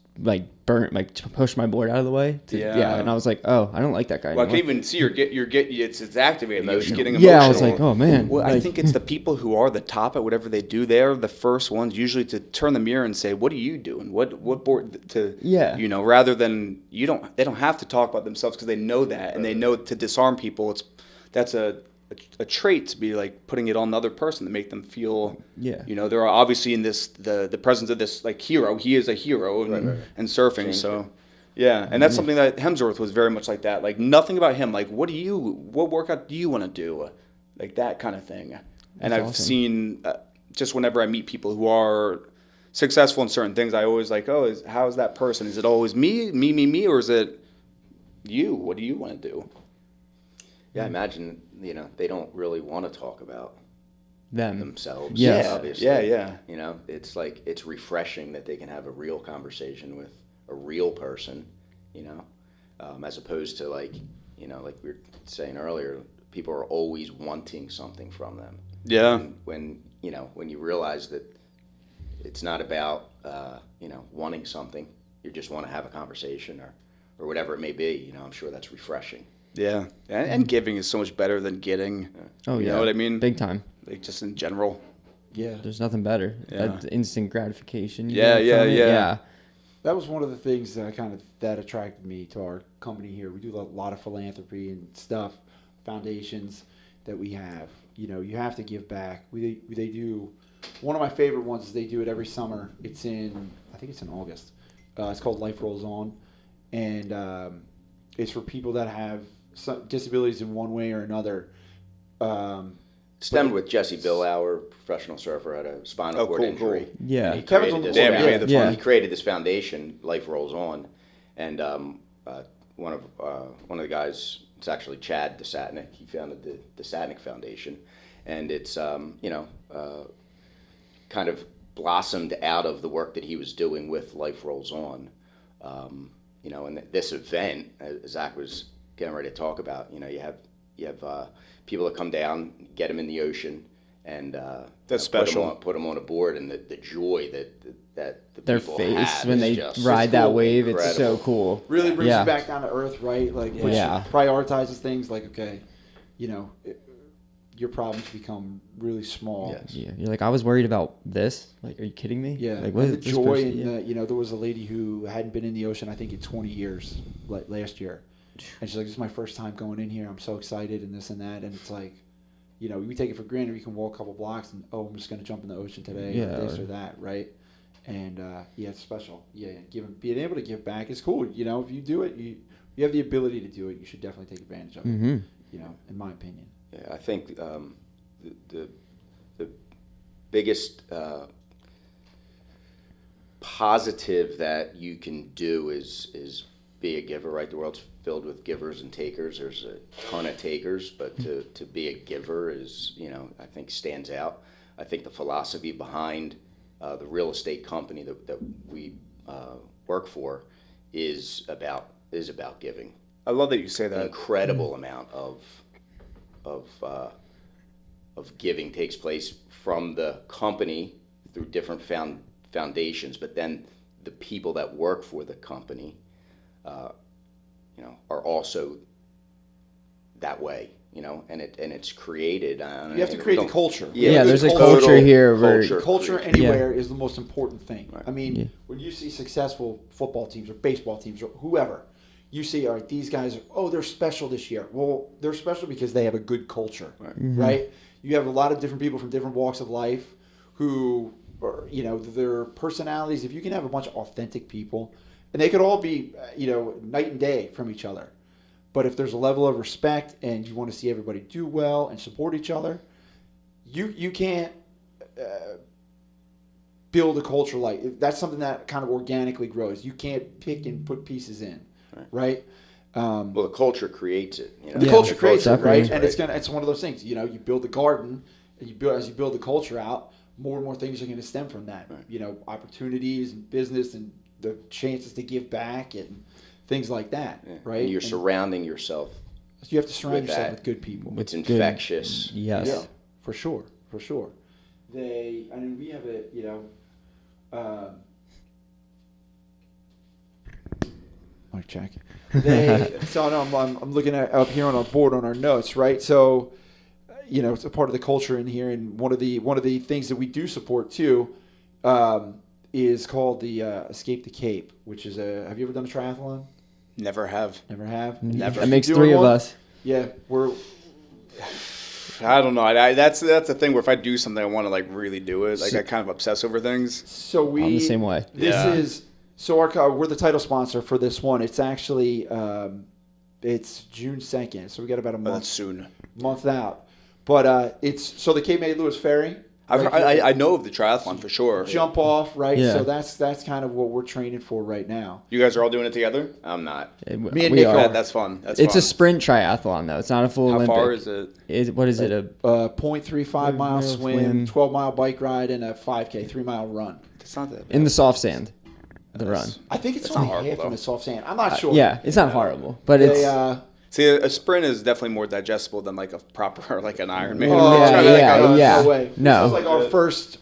pushed my board out of the way. And I was like, oh, I don't like that guy Well, I anymore. can even see it's activating. You're just getting Yeah, emotional. I was like, oh man. Well, I Like, think it's the people who are the top at whatever they do. They're the first ones usually to turn the mirror and say, "What are you doing? What board to?" Yeah. Rather than they don't have to talk about themselves because they know that, and they know to disarm people. That's a trait to be like putting it on the other person to make them feel. Yeah. They're obviously in this the presence of this like hero. He is a hero in surfing. Change So. Yeah, and that's something that Hemsworth was very much like that. Like nothing about him. Like what workout do you want to do? Like that kind of thing. And I've awesome. seen just whenever I meet people who are successful in certain things, I always like, how's that person? Is it always me, or is it you? What do you want to do? Yeah, I imagine, they don't really want to talk about them. themselves. Yes. Obviously. Yeah. It's like, it's refreshing that they can have a real conversation with a real person, as opposed to like we were saying earlier, people are always wanting something from them. Yeah. And when you realize that it's not about, wanting something, you just want to have a conversation or whatever it may be, I'm sure that's refreshing. Yeah. And giving is so much better than getting. Oh yeah. You know what I mean? Big time. Like just in general. Yeah. There's nothing better. Yeah. That instant gratification. you Yeah, get from it. yeah. That was one of the things that attracted me to our company here. We do a lot of philanthropy and stuff, foundations that we have. You have to give back. They do. One of my favorite ones is they do it every summer. I think it's in August. It's called Life Rolls On, and it's for people that have some disabilities in one way or another. Stemmed with Jesse Billauer, professional surfer, had a spinal cord injury. Cool. Yeah. And he Kevin's created on the this board. Damn, he made the Yeah. He created this foundation, Life Rolls On, and one of the guys, it's actually Chad Desatnik. He founded the Desatnik Foundation, and it's kind of blossomed out of the work that he was doing with Life Rolls On. And this event, as Zach was getting ready to talk about, you have people that come down, get them in the ocean, and That's special. Put them on a board, and the joy that the Their people face have when is they just ride that cool. wave, it's so Incredible. cool. Really brings Yeah. you back down to earth, right? Like Yeah. prioritizes things. Like your problems become really small. Yes. Yeah, you're like, I was worried about this. Like, are you kidding me? Yeah, Like, what and is the this joy person- in there was a lady who hadn't been in the ocean, I think, in 20 years, like last year, and she's like, "This is my first time going in here. I'm so excited and this and that." And it's like, we take it for granted. We can walk a couple blocks and I'm just gonna jump in the ocean today, Yeah. or this or that, right? And it's special. Yeah, being able to give back is cool. If you do it, you have the ability to do it. You should definitely take advantage of it. Mhm. In my opinion. Yeah, I think the biggest positive that you can do is be a giver, right? The world's filled with givers and takers. There's a ton of takers, but to be a giver is, I think stands out. I think the philosophy behind the real estate company that we work for is about giving. I love that you say An that. incredible amount of giving takes place from the company through different foundations, but then the people that work for the company, are also that way, and it's created. You have to create the culture. Yeah, there's a Culture. culture here where Culture anywhere is the most important thing. Right. I mean, Yeah. when you see successful football teams or baseball teams or whoever, you see, all right, these guys they're special this year. Well, they're special because they have a good culture, right? You have a lot of different people from different walks of life who are, their personalities. If you can have a bunch of authentic people, and they could all be, night and day from each other. But if there's a level of respect and you want to see everybody do well and support each other, you can't build a culture like that's something that kind of organically grows. You can't pick and put pieces in, right? Well, the culture creates it. You know? The Yeah, culture creates it, definitely. right? And it's one of those things. You know, you build the garden, and as you build the culture out, more and more things are going to stem from that. Right. You know, opportunities and business and the chances to give back and things like that, Yeah. right? And you're And surrounding yourself. you have to surround with yourself that. with good people. It's Good. infectious. Yes. Yeah, for sure. We have a, mic check. So I'm looking at up here on our board on our notes, right? So, it's a part of the culture in here, and one of the things that we do support too, is called the Escape the Cape, which is have you ever done a triathlon? Never have. Never have. Never. That makes Doing 3 of one? us. Yeah, we're I don't know. That's the thing where if I do something, I want to like really do it. Like I kind of obsess over things. so we. I'm the same way. This Yeah. is so we're the title sponsor for this one. It's actually it's June 2nd, so we got about a But that's month soon. out. But it's so the Cape May Lewis Ferry. I know of the triathlon for sure. Jump off, right? Yeah. So that's kind of what we're training for right now. You guys are all doing it together? I'm not. Me and We Nick are. are. That's fun. That's It's fun. a sprint triathlon though. It's not a full How Olympic. far is it? What is it? A 0.35 mile Mile swim, swim. 12-mile bike ride, and a 5K 3-mile run. It's not that bad. in the soft sand? The run. I think it's That's only not horrible, half in though. the soft sand. I'm not sure. Yeah, it's not horrible, but They, it's See, a sprint is definitely more digestible than like a proper like an Ironman. Oh, yeah. No way. No. This is like our first,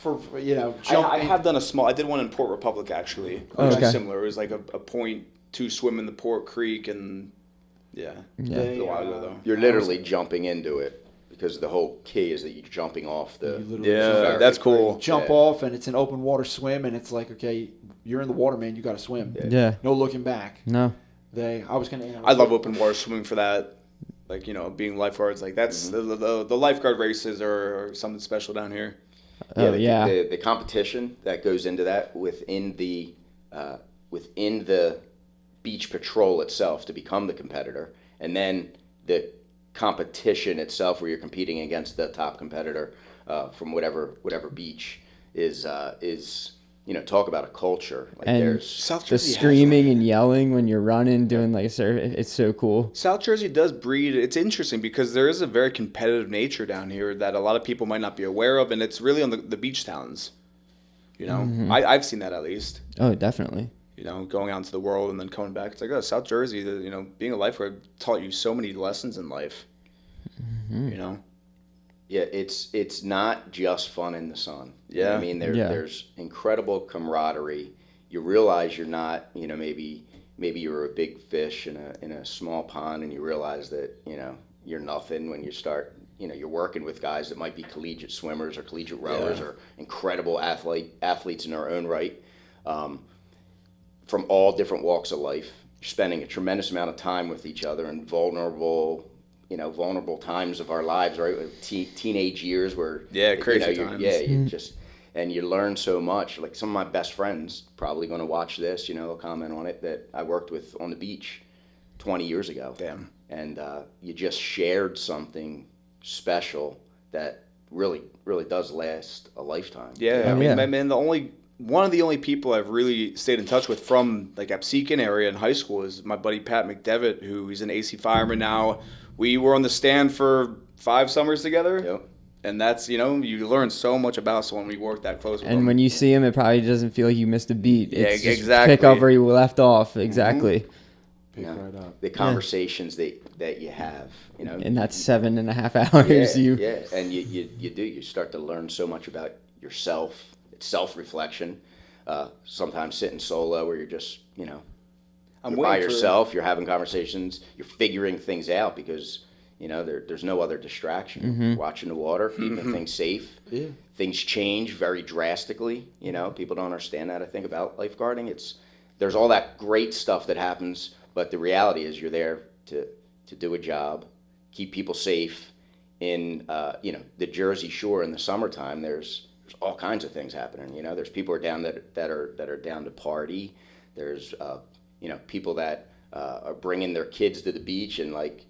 jump. I have done a small. I did one in Port Republic actually, Oh, which okay. is similar. It was like a point to swim in the Port Creek, and yeah, They, a while ago though. You're literally jumping into it because the whole key is that you're jumping off the. You literally Yeah, that's cool. jump Yeah. off, and it's an open water swim, and it's like, okay, you're in the water, man. You got to swim. yeah. No looking back. No. I was gonna. I love open water swimming for that. Like being lifeguards, like that's the lifeguard races are something special down here. Oh the, yeah. The competition that goes into that within the beach patrol itself to become the competitor, and then the competition itself where you're competing against the top competitor from whatever beach is talk about a culture. Like And there's South The Jersey has screaming and yelling when you're running, doing like surf. It's so cool. South Jersey does breed. It's interesting because there is a very competitive nature down here that a lot of people might not be aware of, and it's really on the beach towns. I've seen that at least. Oh, definitely. Going out into the world and then coming back. It's like, oh, South Jersey. Being a lifeguard taught you so many lessons in life. Yeah, it's not just fun in the sun. You know what I Yeah. mean, Yeah. there's incredible camaraderie. You realize you're not, maybe you're a big fish in a small pond, and you realize that you're nothing when you start. You're working with guys that might be collegiate swimmers or collegiate rowers or incredible athletes in their own right, from all different walks of life. You're spending a tremendous amount of time with each other in vulnerable times of our lives, right? Teenage years where crazy times. And you learn so much. Like some of my best friends probably going to watch this, they'll comment on it, that I worked with on the beach 20 years ago. Damn. And you just shared something special that really, really does last a lifetime. Yeah, Oh, yeah. I mean, one of the only people I've really stayed in touch with from like Absecon area in high school is my buddy Pat McDevitt, who he's an AC fireman now. We were on the stand for 5 summers together. Yep. And that's, you learn so much about someone when we work that close with And them. when you see him, it probably doesn't feel like you missed a beat. Yeah, It's just exactly. Pick up where you left off. Exactly. Pick right up. The conversations that you have, In that 7.5 hours, and you start to learn so much about yourself. It's self-reflection. Sometimes sitting solo where you're just I'm you're by waiting for- yourself, you're having conversations, you're figuring things out because there's no other distraction. Watching the water, keeping things safe. Yeah. Things change very drastically. People don't understand that, I think, about lifeguarding. There's all that great stuff that happens, but the reality is you're there to do a job, keep people safe. In the Jersey Shore in the summertime, there's all kinds of things happening. There's people are down that are down to party. There's people that are bringing their kids to the beach and like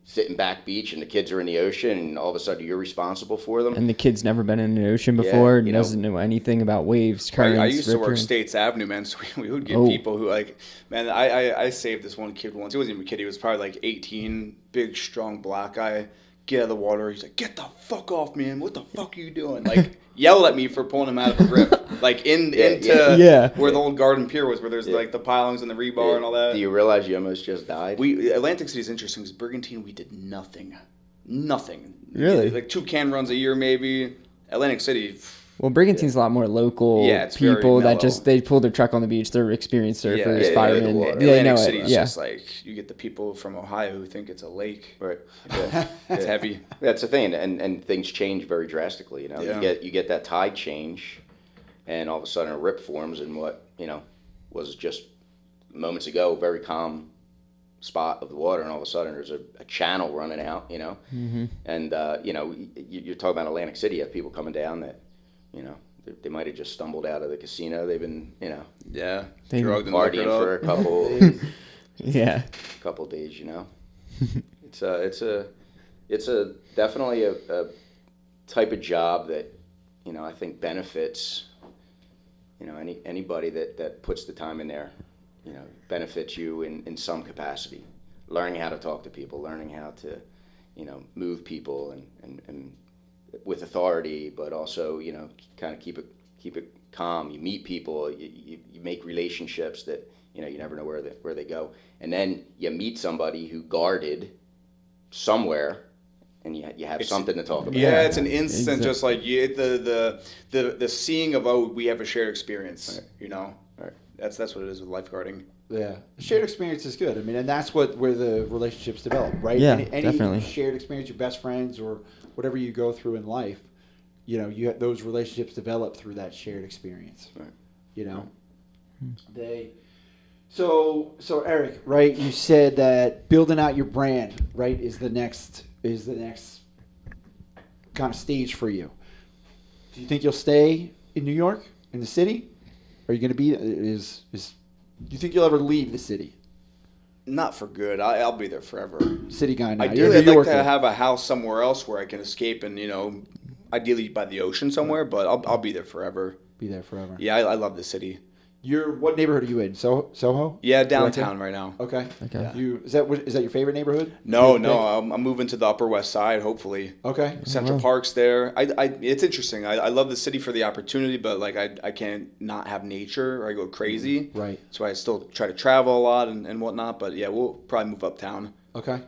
sitting back beach and the kids are in the ocean and all of a sudden you're responsible for them. And the kid's never been in an ocean before, you know. doesn't know anything about waves, currents. I used to work currents. States Avenue, man. So we would get Oh. people who like, man. I saved this one kid once. He wasn't even a kid. He was probably like 18, big, strong black guy. Get out of the water. He's like, "Get the fuck off, man! What the fuck are you doing?" Like, yelled at me for pulling him out of a grip, like into Yeah. where the old Garden Pier was, where there's like the pilings and the rebar and all that. Do you realize you almost just died? Atlantic City is interesting because Brigantine we did nothing. Really? Like 2 can runs a year maybe. Atlantic City. Well, Brigantine's a lot more local Yeah, it's very people that mellow. just, they pull their truck on the beach. They're experienced surfers, yeah, firemen. yeah, Yeah, Atlantic know City it. is Yeah. just like you get the people from Ohio who think it's a lake. Right. It's heavy. That's the thing, and things change very drastically. You know, Yeah. you get that tide change, and all of a sudden a rip forms in what was just moments ago very calm spot of the water, and all of a sudden there's a channel running out. And you're talking about Atlantic City. You have people coming down that, they might have just stumbled out of the casino. They've been, Yeah. They- Drugged and partying liquored for a up. couple Yeah. couple days. It's a definitely a type of job that I think benefits anybody that puts the time in there, benefits you in some capacity. Learning how to talk to people, learning how to move people and with authority, but also kind of keep it calm. You meet people, you make relationships that you never know where they go, and then you meet somebody who guarded somewhere, and you have something to talk about. Yeah, it's an instant, Exactly. just like the seeing of we have a shared experience. Right. That's what it is with lifeguarding. Yeah, shared experience is good. I mean, and that's where the relationships develop, right? Yeah, any definitely. shared experience, your best friends or whatever you go through in life, you have, those relationships develop through that shared experience. Right. So Eric, right? You said that building out your brand, right, is the next kind of stage for you. Do you think you'll stay in New York, in the city? Are you going to be? Do you think you'll ever leave the city? Not for good. I'll be there forever. City guy now. You're a Ideally, I'd New like to Yorker. have a house somewhere else where I can escape and ideally by the ocean somewhere. But I'll be there forever. Be there forever. Yeah, I love the city. What neighborhood are you in? Soho? Yeah, Right there? downtown right now. Okay. Okay. Is that your favorite neighborhood? No, Your pick? I'm moving to the Upper West Side. Hopefully, Okay. Central wow. Park's there. It's interesting. I love the city for the opportunity, but like I can't not have nature or I go crazy. Right. So I still try to travel a lot and whatnot. But yeah, we'll probably move uptown. Okay.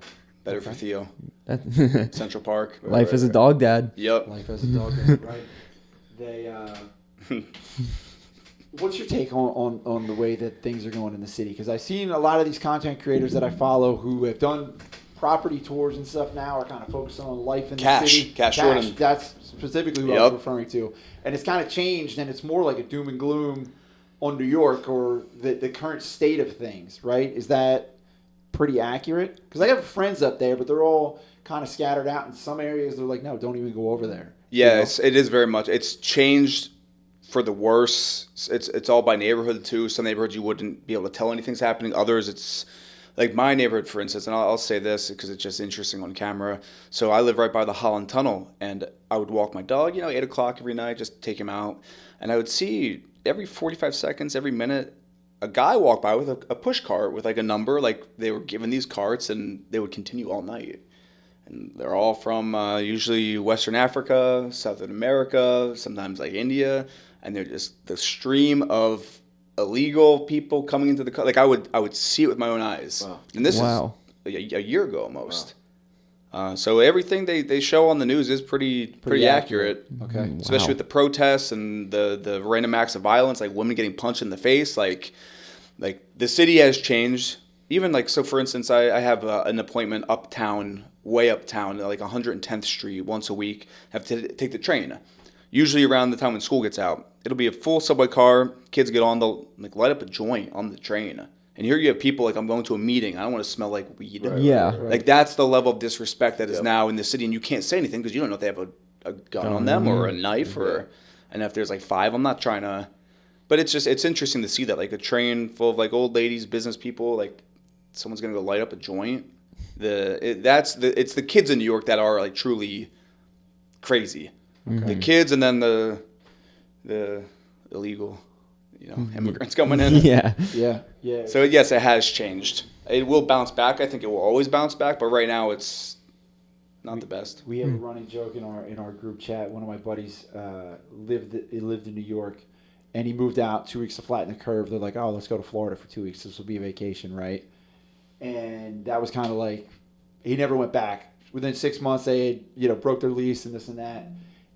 Better for Theo. That- Central Park. Life as a dog dad. Yep. Life as a dog, right? What's your take on the way that things are going in the city? Because I've seen a lot of these content creators that I follow who have done property tours and stuff now are kind of focusing on life in the city. Cash Jordan. That's specifically what I Yep. was referring to. And it's kind of changed, and it's more like a doom and gloom on New York or the current state of things, right? Is that pretty accurate? Because I have friends up there, but they're all kind of scattered out in some areas. They're like, no, don't even go over there. Yeah, You know? it is very much. It's changed for the worse. It's all by neighborhood too. Some neighborhoods you wouldn't be able to tell anything's happening. Others, it's like my neighborhood, for instance. And I'll say this because it's just interesting on camera. So I live right by the Holland Tunnel, and I would walk my dog, 8:00 every night, just take him out, and I would see every 45 seconds, every minute, a guy walk by with a push cart with like a number, like they were given these carts, and they would continue all night. And they're all from usually Western Africa, Southern America, sometimes like India, and they're just the stream of illegal people coming into the like I would see it with my own eyes. Wow. And this Wow. is a year ago almost. So everything they show on the news is pretty accurate. Okay. Especially with the protests and the random acts of violence, like women getting punched in the face. Like the city has changed. Even like, so for instance, I have an appointment uptown, way uptown, like 110th Street once a week. I have to take the train. Usually around the time when school gets out. It'll be a full subway car. Kids get on, they'll like light up a joint on the train. And here you have people like, I'm going to a meeting. I don't want to smell like weed. Yeah. Like that's the level of disrespect that is now in the city. And you can't say anything because you don't know if they have a gun on them or a knife and if there's like 5, I'm not trying to, but it's interesting to see that like a train full of like old ladies, business people, like someone's going to go light up a joint. It's the kids in New York that are like truly crazy. The kids, and then the illegal, immigrants coming in. Yeah. Yeah. So yes, it has changed. It will bounce back. I think it will always bounce back, but right now it's not the best. We have a running joke in our group chat. One of my buddies lived in New York, and he moved out 2 weeks to flatten the curve. They're like, "Oh, let's go to Florida for 2 weeks. This will be a vacation, right?" And that was kind of like, he never went back. Within 6 months, they had, broke their lease and this and that.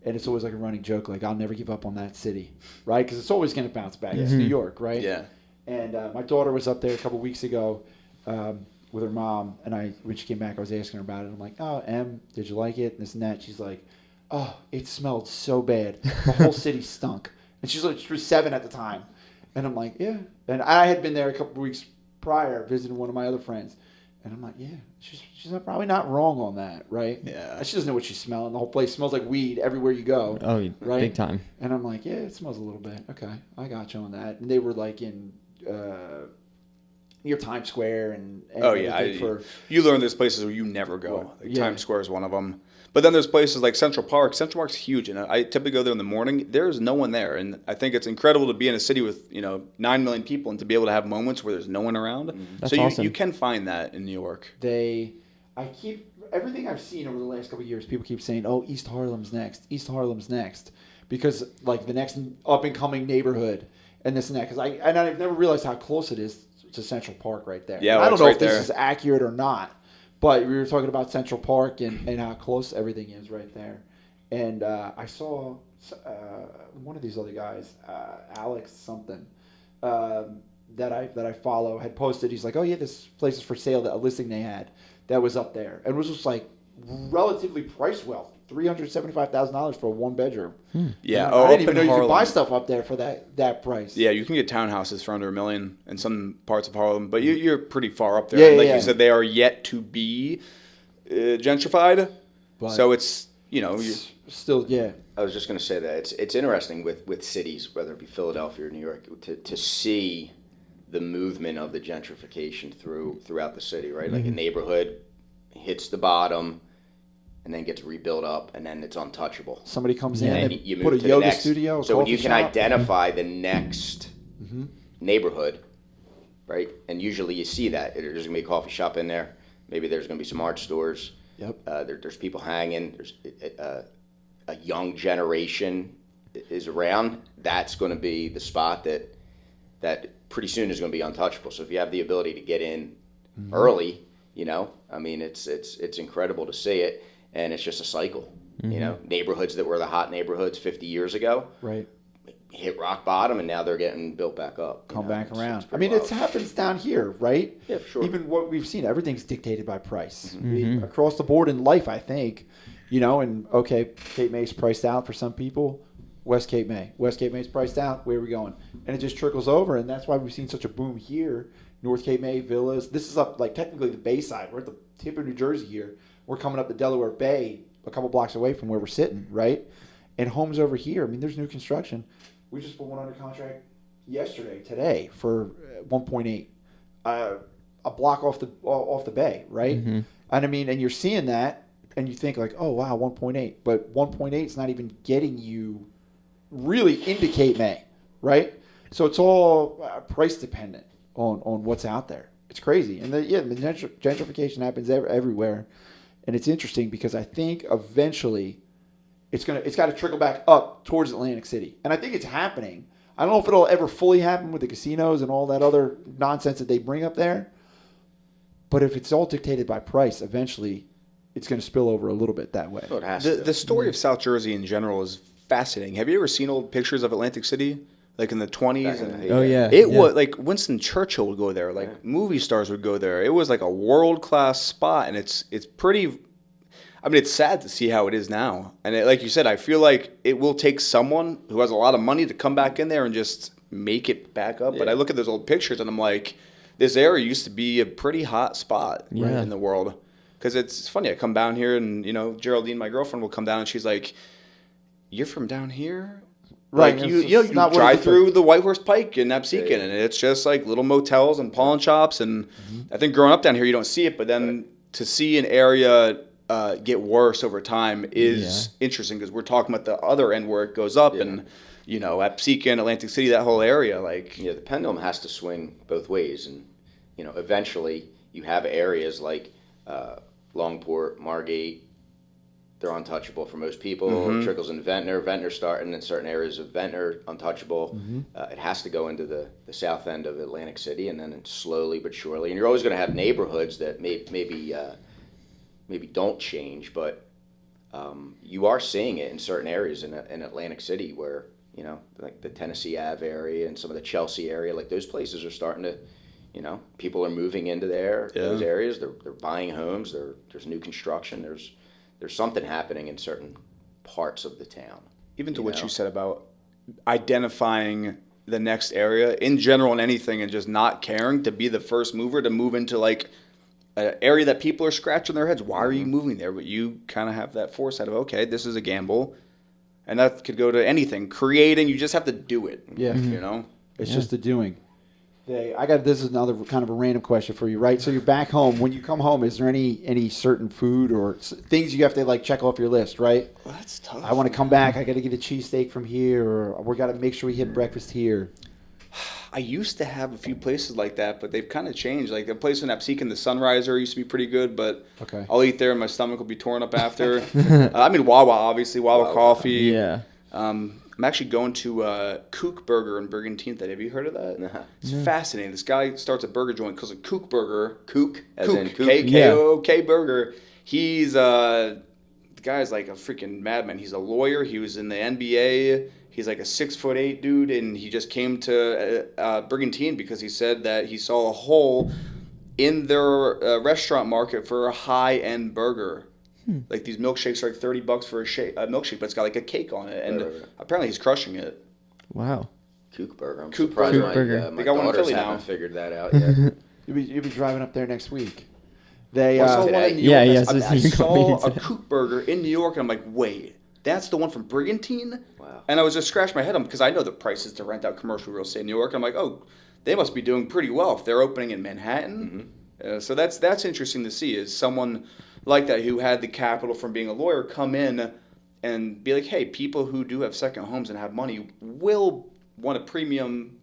And it's always like a running joke, like, I'll never give up on that city, right? Because it's always going to bounce back. It's New York, right? Yeah. And my daughter was up there a couple weeks ago with her mom, and when she came back, I was asking her about it. I'm like, "Oh, Em, did you like it?" And this and that. She's like, "Oh, it smelled so bad. The whole city stunk." And she was 7 at the time. And I'm like, "Yeah." And I had been there a couple weeks prior visiting one of my other friends. And I'm like, "Yeah, she's probably not wrong on that, right?" Yeah. She doesn't know what she's smelling. The whole place smells like weed everywhere you go. Oh, right? big time. And I'm like, "Yeah, it smells a little bit. Okay, I got you on that." And they were like in near Times Square and Oh yeah, you learn there's places where you never go. Like Times Square is one of them. But then there's places like Central Park. Central Park's huge, and I typically go there in the morning. There's no one there, and I think it's incredible to be in a city with 9 million people and to be able to have moments where there's no one around. That's so awesome. You can find that in New York. Everything I've seen over the last couple of years, people keep saying, "Oh, East Harlem's next. East Harlem's next," because like the next up and coming neighborhood and this and that. Because I've never realized how close it is to Central Park right there. Yeah, I don't know right if this there. is accurate or not, but we were talking about Central Park and how close everything is right there. And I saw one of these other guys, Alex something, that I follow, had posted. He's like, "Oh yeah, this place is for sale." That a listing they had that was up there, and it was just like relatively priced well. $375,000 for a 1-bedroom. Yeah, I didn't even up know in you could buy Harlem. stuff up there for that price. Yeah, you can get townhouses for under $1 million in some parts of Harlem, but you're pretty far up there. Yeah, And like yeah. you said, they are yet to be gentrified. But So it's still, yeah. I was just going to say that it's interesting with cities, whether it be Philadelphia or New York, to see the movement of the gentrification throughout the city, right? Like a neighborhood hits the bottom and then gets rebuilt up, and then it's untouchable. Somebody comes in And and then you put move a to the yoga next. studio. So when coffee you can shop. identify the next neighborhood, right? And usually you see that there's gonna be a coffee shop in there. Maybe there's gonna be some art stores. Yep. There's people hanging. There's a young generation is around. That's going to be the spot that pretty soon is going to be untouchable. So if you have the ability to get in early, I mean, it's incredible to see it, and it's just a cycle. Neighborhoods that were the hot neighborhoods 50 years ago, Right. hit rock bottom, and now they're getting built back up. Come back around. It's I pretty mean, it wild. happens down here, right? Yeah, for sure. Even what we've seen, everything's dictated by price. Across the board in life, I think. And okay, Cape May's priced out for some people. West Cape May's priced out. Where are we going? And it just trickles over, and that's why we've seen such a boom here. North Cape May, villas. This is up, like, technically the Bay side. We're at the tip of New Jersey here. We're coming up the Delaware Bay, a couple blocks away from where we're sitting, right? And homes over here, I mean, there's new construction. We just put one under contract today, for 1.8, a block off the bay, right? And I mean, and you're seeing that, and you think like, oh wow, 1.8, but 1.8 is not even getting you really into Cape May, right? So it's all price dependent on what's out there. It's crazy, and the gentrification happens everywhere, and it's interesting because I think eventually it's got to trickle back up towards Atlantic City, and I think it's happening. I don't know if it'll ever fully happen with the casinos and all that other nonsense that they bring up there, but if it's all dictated by price, eventually it's going to spill over a little bit that way. Well, it has to. The story of South Jersey in general is fascinating. Have you ever seen old pictures of Atlantic City, like in the 20s? Back in the And day. Oh yeah. it yeah. was like Winston Churchill would go there, like movie stars would go there. It was like a world-class spot, and it's pretty. I mean, it's sad to see how it is now. And like you said, I feel like it will take someone who has a lot of money to come back in there and just make it back up. But I look at those old pictures and I'm like, this area used to be a pretty hot spot Yeah. in the world. Because it's funny, I come down here and, Geraldine, my girlfriend, will come down and she's like, "You're from down here?" Right, Like, it's you not worth drive it. through the White Horse Pike in Absecon, and it's just like little motels and pawn shops. And I think growing up down here, you don't see it, but then to see an area get worse over time is interesting because we're talking about the other end where it goes up and, you know, at Pecan, Atlantic City, that whole area, like. Yeah, the pendulum has to swing both ways. And, you know, eventually you have areas like Longport, Margate, they're untouchable for most people. It trickles into Ventnor starting in certain areas of Ventnor, untouchable. It has to go into the south end of Atlantic City, and then slowly but surely. And you're always going to have neighborhoods that maybe don't change, but you are seeing it in certain areas in Atlantic City where, you know, like the Tennessee Ave area and some of the Chelsea area, like those places are starting to, you know, people are moving into those areas. They're buying homes. There's new construction. There's something happening in certain parts of the town. Even to what you said about identifying the next area in general and anything and just not caring to be the first mover to move into like an area that people are scratching their heads. Why are you moving there? But you kind of have that foresight of, okay, this is a gamble. And that could go to anything. Creating, you just have to do it. Yeah. You know? It's just the doing. This is another kind of a random question for you, right? So you're back home. When you come home, is there any certain food or things you have to like check off your list, right? Well, that's tough. I want to come back. I got to get a cheesesteak from here, or we got to make sure we hit breakfast here. I used to have a few places like that, but they've kind of changed. Like the place in Absecon, the Sunriser, used to be pretty good, but I'll eat there and my stomach will be torn up after. I mean, Wawa, obviously, Wawa Coffee. Yeah. I'm actually going to Kook Burger in Brigantine. Have you heard of that? Nah. It's fascinating. This guy starts a burger joint called a Kook Burger. Kook, as in Kook. K-K-O-K Burger. He's the guy's like a freaking madman. He's a lawyer. He was in the NBA. He's like a 6'8" dude, and he just came to Brigantine because he said that he saw a hole in their restaurant market for a high-end burger. Like these milkshakes are like $30 for a milkshake, but it's got like a cake on it, and apparently he's crushing it. Wow. Kook Burger. I'm Kook surprised Burger. my They got one in daughters Philly now. haven't figured that out yet. You'll be driving up there next week. They I saw one today. in New York. Yeah, I yes, saw a today. Kook Burger in New York, and I'm like, wait, that's the one from Brigantine? Wow. And I was just scratching my head on because I know the prices to rent out commercial real estate in New York. I'm like, oh, they must be doing pretty well if they're opening in Manhattan. So that's interesting to see is someone like that who had the capital from being a lawyer come in and be like, hey, people who do have second homes and have money will want a premium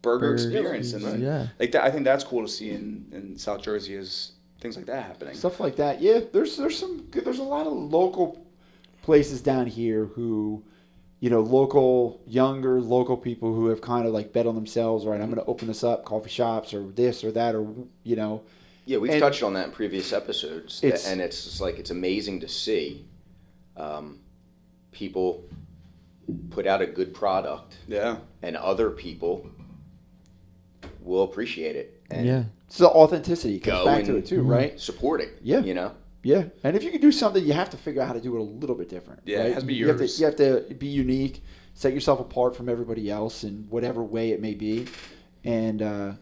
burger experience. And like that, I think that's cool to see in South Jersey is things like that happening. Stuff like that. Yeah, there's a lot of local places down here who, you know, younger local people who have kind of like bet on themselves, right? I'm going to open this up, coffee shops or this or that, or, you know. Yeah, we've touched on that in previous episodes, and it's just like it's amazing to see people put out a good product, and other people will appreciate it. And It's the authenticity comes back to it too, right? support it. Yeah. You know. Yeah, and if you can do something, you have to figure out how to do it a little bit different. Yeah, right? it has to be you yours. You have to be unique, set yourself apart from everybody else in whatever way it may be, and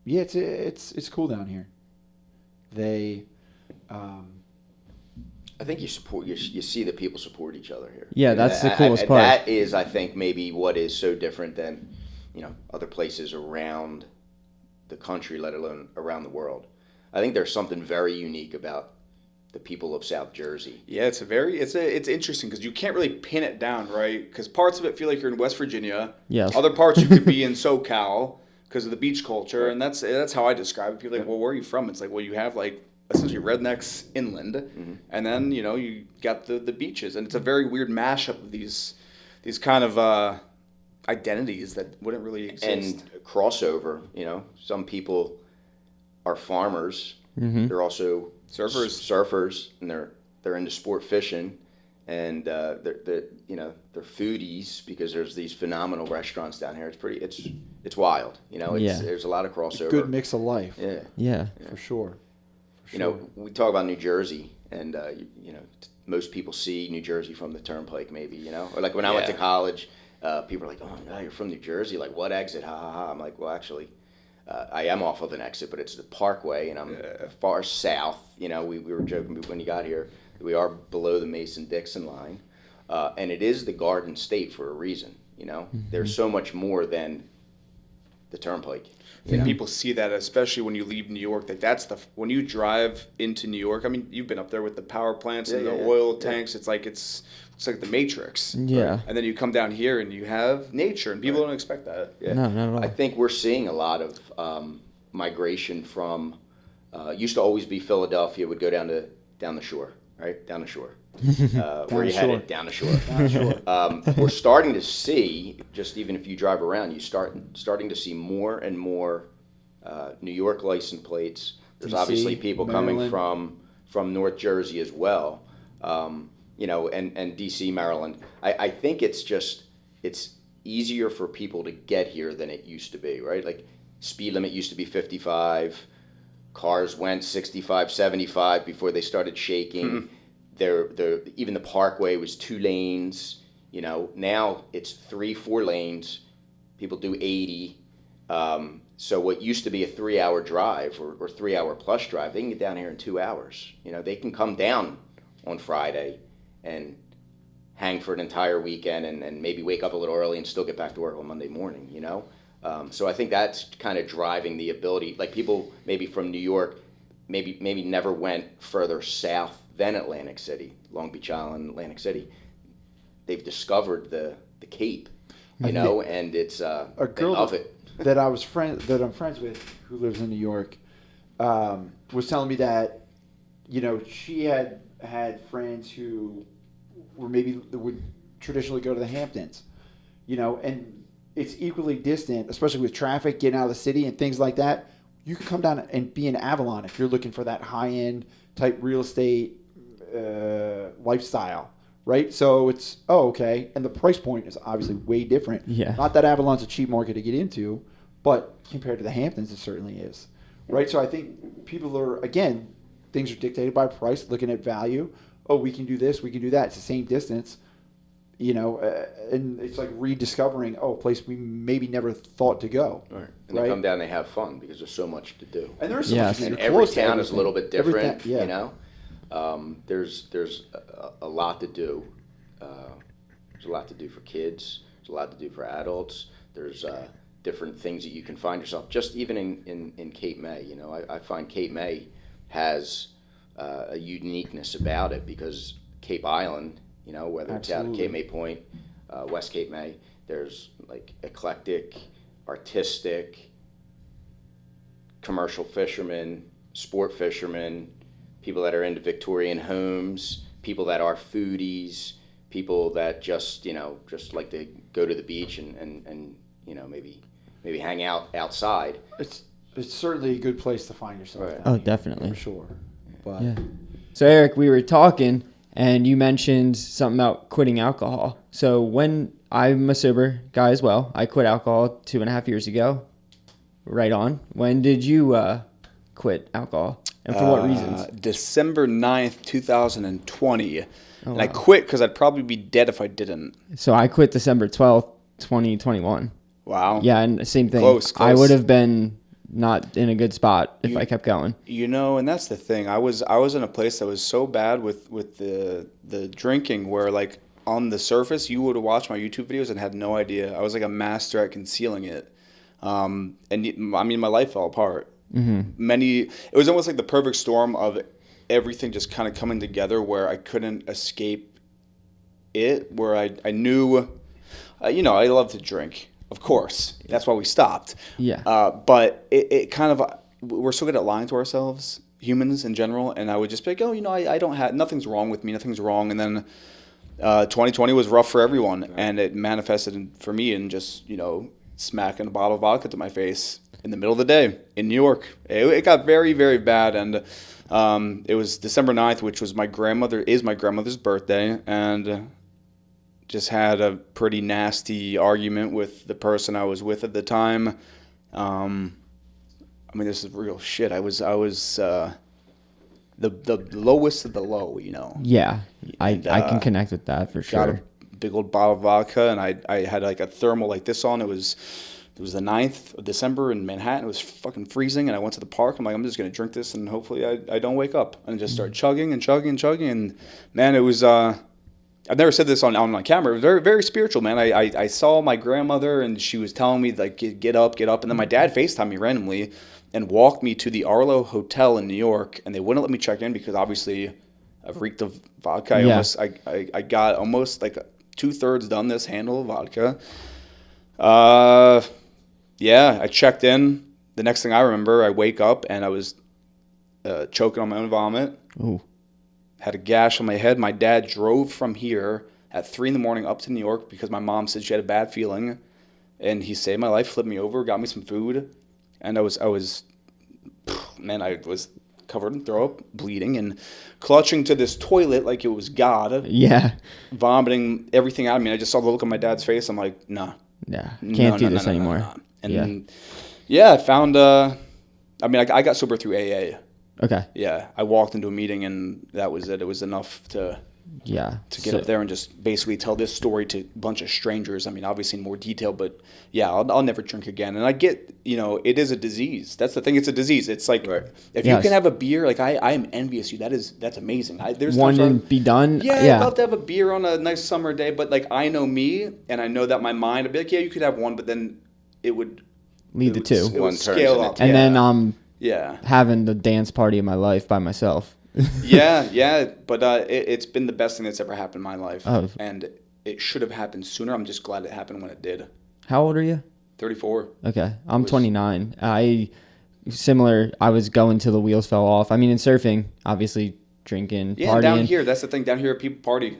it's cool down here. I think you see that people support each other here. Yeah, And that's the coolest part. That is, I think, maybe what is so different than, you know, other places around the country, let alone around the world. I think there's something very unique about the people of South Jersey. Yeah, it's interesting because you can't really pin it down, right? Because parts of it feel like you're in West Virginia. Yes. Other parts you could be in SoCal because of the beach culture, and that's how I describe it. People are like, well, where are you from? It's like, well, you have like essentially rednecks inland, and then you know you got the beaches, and it's a very weird mashup of these kind of identities that wouldn't really exist. And crossover, you know, some people are farmers. They're also surfers, and they're into sport fishing, and they're foodies because there's these phenomenal restaurants down here. It's wild, you know. There's a lot of crossover. Good mix of life. Yeah. For sure. You know, we talk about New Jersey, and you know, most people see New Jersey from the Turnpike, maybe, you know, or like when I went to college, people are like, "Oh no, you're from New Jersey? Like what exit? Ha ha ha!" I'm like, "Well, actually, I am off of an exit, but it's the Parkway, and I'm far south." You know, we were joking when you got here. We are below the Mason-Dixon line, and it is the Garden State for a reason. You know, there's so much more than the turnpike. I think people see that, especially when you leave New York. When you drive into New York. I mean, you've been up there with the power plants and the oil tanks. It's like the Matrix. Yeah. And then you come down here and you have nature, and people don't expect that. Yeah. No, not at all. I think we're seeing a lot of migration from. Used to always be Philadelphia would go down the shore, right? Down the shore. Where you headed? Down the shore. Down the shore. We're starting to see, just even if you drive around, starting to see more and more New York license plates. There's DC, obviously people Maryland. coming from North Jersey as well, and DC, Maryland. I think it's easier for people to get here than it used to be, right? Like speed limit used to be 55. Cars went 65, 75 before they started shaking. Even the parkway was 2 lanes. Now it's 3, 4 lanes. People do 80. So what used to be a 3-hour drive or 3-hour plus drive, they can get down here in 2 hours. They can come down on Friday and hang for an entire weekend and maybe wake up a little early and still get back to work on Monday morning. So I think that's kind of driving the ability. Like people maybe from New York, maybe never went further south than Atlantic City, Long Beach Island, Atlantic City. They've discovered the Cape, and it's A they girl love it. that I'm friends with, who lives in New York, was telling me that, she had friends who would traditionally go to the Hamptons, and it's equally distant, especially with traffic, getting out of the city and things like that. You can come down and be in Avalon if you're looking for that high-end type real estate lifestyle, right? So it's, okay. And the price point is obviously way different. Yeah. Not that Avalon's a cheap market to get into, but compared to the Hamptons, it certainly is, right? So I think people are, again, things are dictated by price, looking at value. Oh, we can do this, we can do that. It's the same distance. And it's like rediscovering, a place we maybe never thought to go. Right. And they come down, they have fun because there's so much to do. And there's so Yes. much. And you're every close to town is a little bit everything. different, Yeah. There's a lot to do. There's a lot to do for kids. There's a lot to do for adults. There's different things that you can find yourself. Just even in Cape May, I find Cape May has a uniqueness about it because Cape Island, whether it's out at Cape May Point, West Cape May, there's like eclectic, artistic, commercial fishermen, sport fishermen, people that are into Victorian homes, people that are foodies, people that just like to go to the beach and maybe hang out outside. It's certainly a good place to find yourself. Right. down Oh, here, definitely. for sure. But Yeah. So Eric, we were talking, and you mentioned something about quitting alcohol. So when I'm a sober guy as well, I quit alcohol 2.5 years ago. Right on. When did you quit alcohol, and for what reasons? December 9th, 2020. Oh, And I wow. quit because I'd probably be dead if I didn't. So I quit December 12th, 2021. Wow. Yeah, and same thing. Close. I would have been not in a good spot if I kept going. And that's the thing. I was in a place that was so bad with the drinking where, like, on the surface, you would have watched my YouTube videos and had no idea. I was like a master at concealing it. My life fell apart. Mm-hmm. It was almost like the perfect storm of everything just kind of coming together where I couldn't escape it, where I knew, I love to drink. Of course. That's why we stopped. Yeah. But it kind of, we're so good at lying to ourselves, humans in general, and I would just be like, I don't have, nothing's wrong with me, nothing's wrong. And then 2020 was rough for everyone, and it manifested for me in just, smacking a bottle of vodka to my face in the middle of the day in New York. It got very, very bad, and it was December 9th, which was my grandmother's birthday, and just had a pretty nasty argument with the person I was with at the time. This is real shit. I was the lowest of the low, Yeah, I can uh, connect with that for Got sure. a big old bottle of vodka, and I had like a thermal like this on. It was the 9th of December in Manhattan. It was fucking freezing, and I went to the park. I'm like, I'm just going to drink this, and hopefully I don't wake up. And I just started chugging and chugging and chugging, and man, it was I've never said this on camera. It was very, very spiritual, man. I saw my grandmother, and she was telling me, like, get up. And then my dad FaceTimed me randomly and walked me to the Arlo Hotel in New York, and they wouldn't let me check in because obviously I've reeked of vodka. I got almost like 2/3 done this handle of vodka. Yeah, I checked in. The next thing I remember, I wake up and I was choking on my own vomit. Ooh. Had a gash on my head. My dad drove from here at 3 a.m. up to New York because my mom said she had a bad feeling, and he saved my life, flipped me over, got me some food, and I was covered in throw up, bleeding, and clutching to this toilet like it was God. Yeah. Vomiting everything out of me. I just saw the look on my dad's face. I'm like, nah. Yeah. Can't do this anymore. And yeah, I found. I got sober through AA. Okay. Yeah, I walked into a meeting and that was it. It was enough to get up there and just basically tell this story to a bunch of strangers. I mean, obviously in more detail, but yeah, I'll never drink again. And I get, it is a disease. That's the thing. It's a disease. It's like if you can have a beer, like I am envious of you. That's amazing. There's one and be done. Yeah, I'd love to have a beer on a nice summer day, but like I know me, and I know that my mind would be like, yeah, you could have one, but then it would lead to two. It would scale up, and then having the dance party of my life by myself. yeah, but it's been the best thing that's ever happened in my life. Oh. And it should have happened sooner. I'm just glad it happened when it did. How old are you? 34. Okay. I'm 29. I was going till the wheels fell off. I mean, in surfing, obviously drinking, yeah, partying. down here, that's the thing. Down here, people party,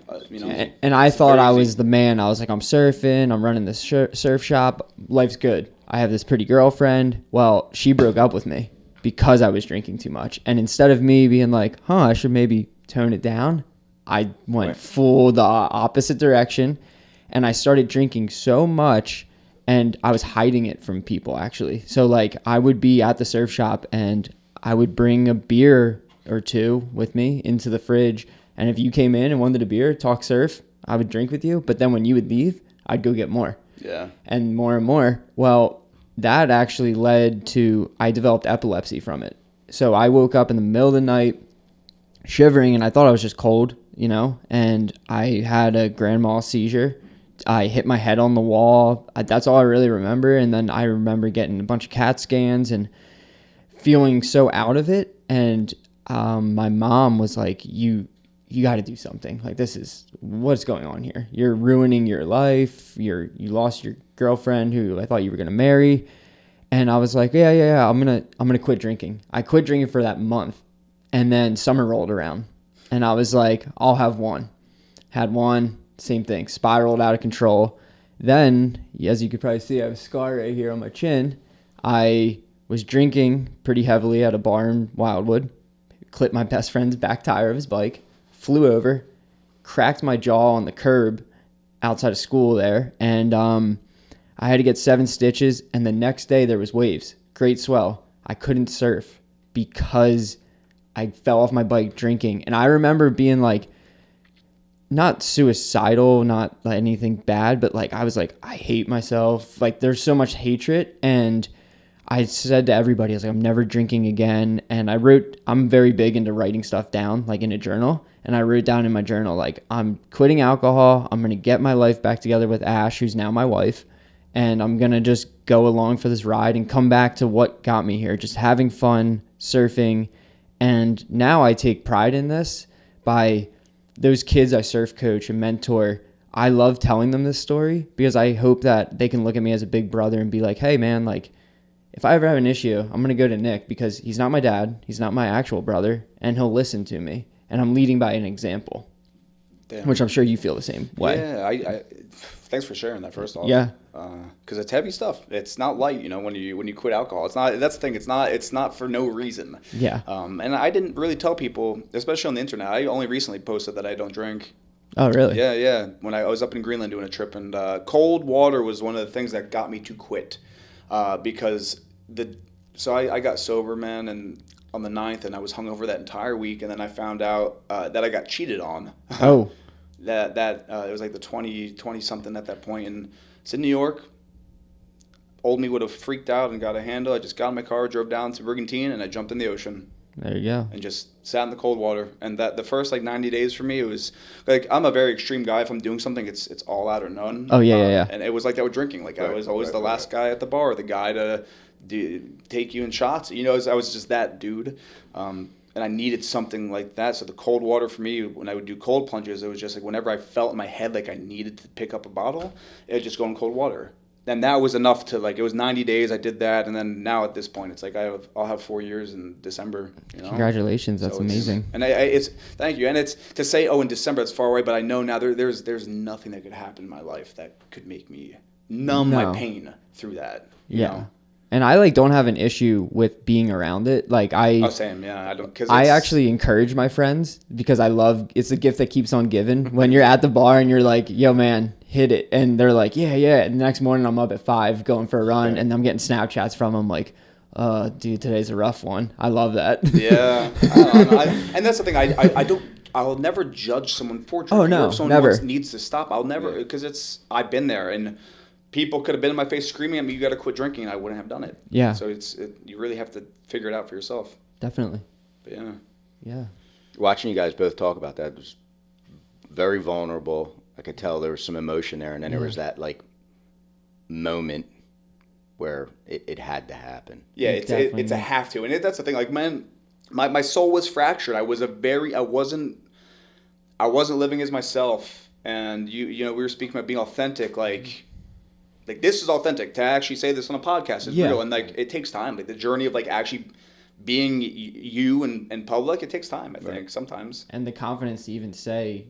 And I thought I was the man. I was like, I'm surfing. I'm running this surf shop. Life's good. I have this pretty girlfriend. Well, she broke up with me because I was drinking too much. And instead of me being like, I should maybe tone it down, I went full the opposite direction. And I started drinking so much, and I was hiding it from people, actually. So, like, I would be at the surf shop, and I would bring a beer or two with me into the fridge. And if you came in and wanted a beer, talk surf, I would drink with you. But then when you would leave, I'd go get more. Yeah. And more. Well, that actually led to, I developed epilepsy from it. So I woke up in the middle of the night shivering, and I thought I was just cold, and I had a grand mal seizure. I hit my head on the wall. That's all I really remember. And then I remember getting a bunch of CAT scans and feeling so out of it. And my mom was like, you got to do something. Like, this is what's going on here. You're ruining your life. You lost your girlfriend who I thought you were going to marry. And I was like, yeah, I'm going to quit drinking. I quit drinking for that month. And then summer rolled around, and I was like, I'll have one. Had one, same thing, spiraled out of control. Then, as you could probably see, I have a scar right here on my chin. I was drinking pretty heavily at a bar in Wildwood, clipped my best friend's back tire of his bike, flew over, cracked my jaw on the curb outside of school there, and I had to get 7 stitches, and the next day there was waves, great swell. I couldn't surf because I fell off my bike drinking. And I remember being like, not suicidal, not like anything bad, but like I was like, I hate myself. Like, there's so much hatred. And I said to everybody, I was like, I'm never drinking again. And I'm very big into writing stuff down, like in a journal. And I wrote down in my journal, like, I'm quitting alcohol. I'm going to get my life back together with Ash, who's now my wife. And I'm going to just go along for this ride and come back to what got me here, just having fun, surfing. And now I take pride in this by those kids I surf coach and mentor. I love telling them this story because I hope that they can look at me as a big brother and be like, hey, man, like, if I ever have an issue, I'm going to go to Nick because he's not my dad. He's not my actual brother, and he'll listen to me. And I'm leading by an example, which I'm sure you feel the same way. Yeah, I thanks for sharing that, first off. Yeah. Because it's heavy stuff. It's not light, when you quit alcohol. It's not. That's the thing. It's not for no reason. Yeah. And I didn't really tell people, especially on the internet. I only recently posted that I don't drink. Oh, really? Yeah. When I was up in Greenland doing a trip, and cold water was one of the things that got me to quit, because I got sober, man, and on the 9th, and I was hungover that entire week, and then I found out that I got cheated on. Oh. That it was like the 20 something at that point, and it's in New York. Old me would have freaked out and got a handle. I just got in my car, drove down to Brigantine, and I jumped in the ocean. There you go. and just sat in the cold water. And that the first like 90 days for me, it was like, I'm a very extreme guy. If I'm doing something, it's all out or none. Oh, yeah. And it was like that with drinking. Like I Right, was always right, the right, last guy at the bar, the guy to take you in shots. You know, I was just that dude. And I needed something like that. So the cold water for me, when I would do cold plunges, it was just like whenever I felt in my head like I needed to pick up a bottle, it would just go in cold water. And that was enough to like, it was 90 days. I did that. And then now at this point, it's like I'll have 4 years in December. You know? Congratulations. That's So it's- amazing. And it's thank you. And it's to say, oh, in December, it's far away, but I know now there's nothing that could happen in my life that could make me numb No. my pain through that. You Yeah. know? And I like don't have an issue with being around it. Like Oh, same. Yeah. I don't, cause I it's- actually encourage my friends because I love it's a gift that keeps on giving. When you're at the bar and you're like, yo man, hit it, and they're like, yeah. And the next morning I'm up at 5 going for a run, and I'm getting Snapchats from them like, dude, today's a rough one. I love that. Yeah. I don't know. And that's the thing. I don't. I'll never judge someone for drinking. Oh, no, Or if someone never. needs to stop, I'll never, because I've been there, and people could have been in my face screaming at me, "You got to quit drinking," and I wouldn't have done it. Yeah. So you really have to figure it out for yourself. Definitely. But yeah. Yeah. Watching you guys both talk about that was very vulnerable. I could tell there was some emotion there, and then there was that like moment where it had to happen. Yeah, It it's a definitely- have to, and that's the thing. Like, man, my soul was fractured. I wasn't living as myself, and you know we were speaking about being authentic. Like this is authentic to actually say this on a podcast is Yeah. real, and like it takes time. Like the journey of like actually being you in public, it takes time. I think sometimes. And the confidence to even say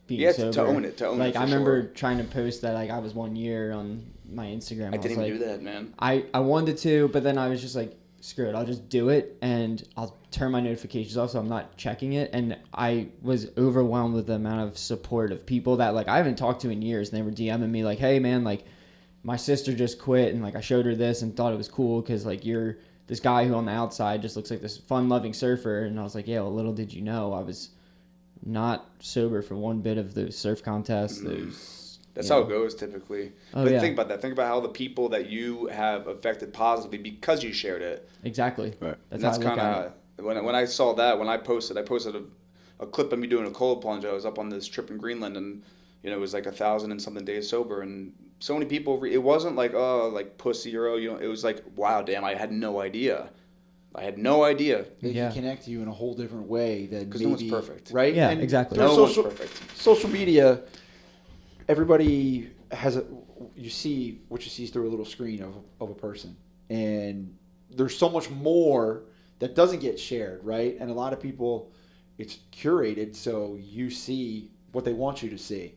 being Yeah, sober. to own it. Like for I remember sure. trying to post that like I was 1 year on my Instagram. I didn't was even like, do that, man. I wanted to, but then I was just like, screw it, I'll just do it, and I'll turn my notifications off so I'm not checking it. And I was overwhelmed with the amount of support of people that like I haven't talked to in years, and they were DMing me like, hey man, like my sister just quit, and like I showed her this and thought it was cool because like you're this guy who on the outside just looks like this fun-loving surfer. And I was like, yeah, well, little did you know I was not sober for one bit of those surf contests. That's you how know. it goes typically. Oh, But yeah. think about that. Think about how the people that you have affected positively because you shared it. Exactly. Right. That's, And that's how I look kind at it. of when I saw that when I posted a clip of me doing a cold plunge. I was up on this trip in Greenland, and you know it was like 1,000 and something days sober, and so many people. It wasn't like like pussy or you know. It was like wow, damn, I had no idea. I had no idea. They Yeah. can connect to you in a whole different way than 'Cause maybe, no one's perfect. right? Yeah, And exactly. there's No one's social, perfect. social media, everybody has you see what you see through a little screen of a person, and there's so much more that doesn't get shared, right? And a lot of people, it's curated so you see what they want you to see,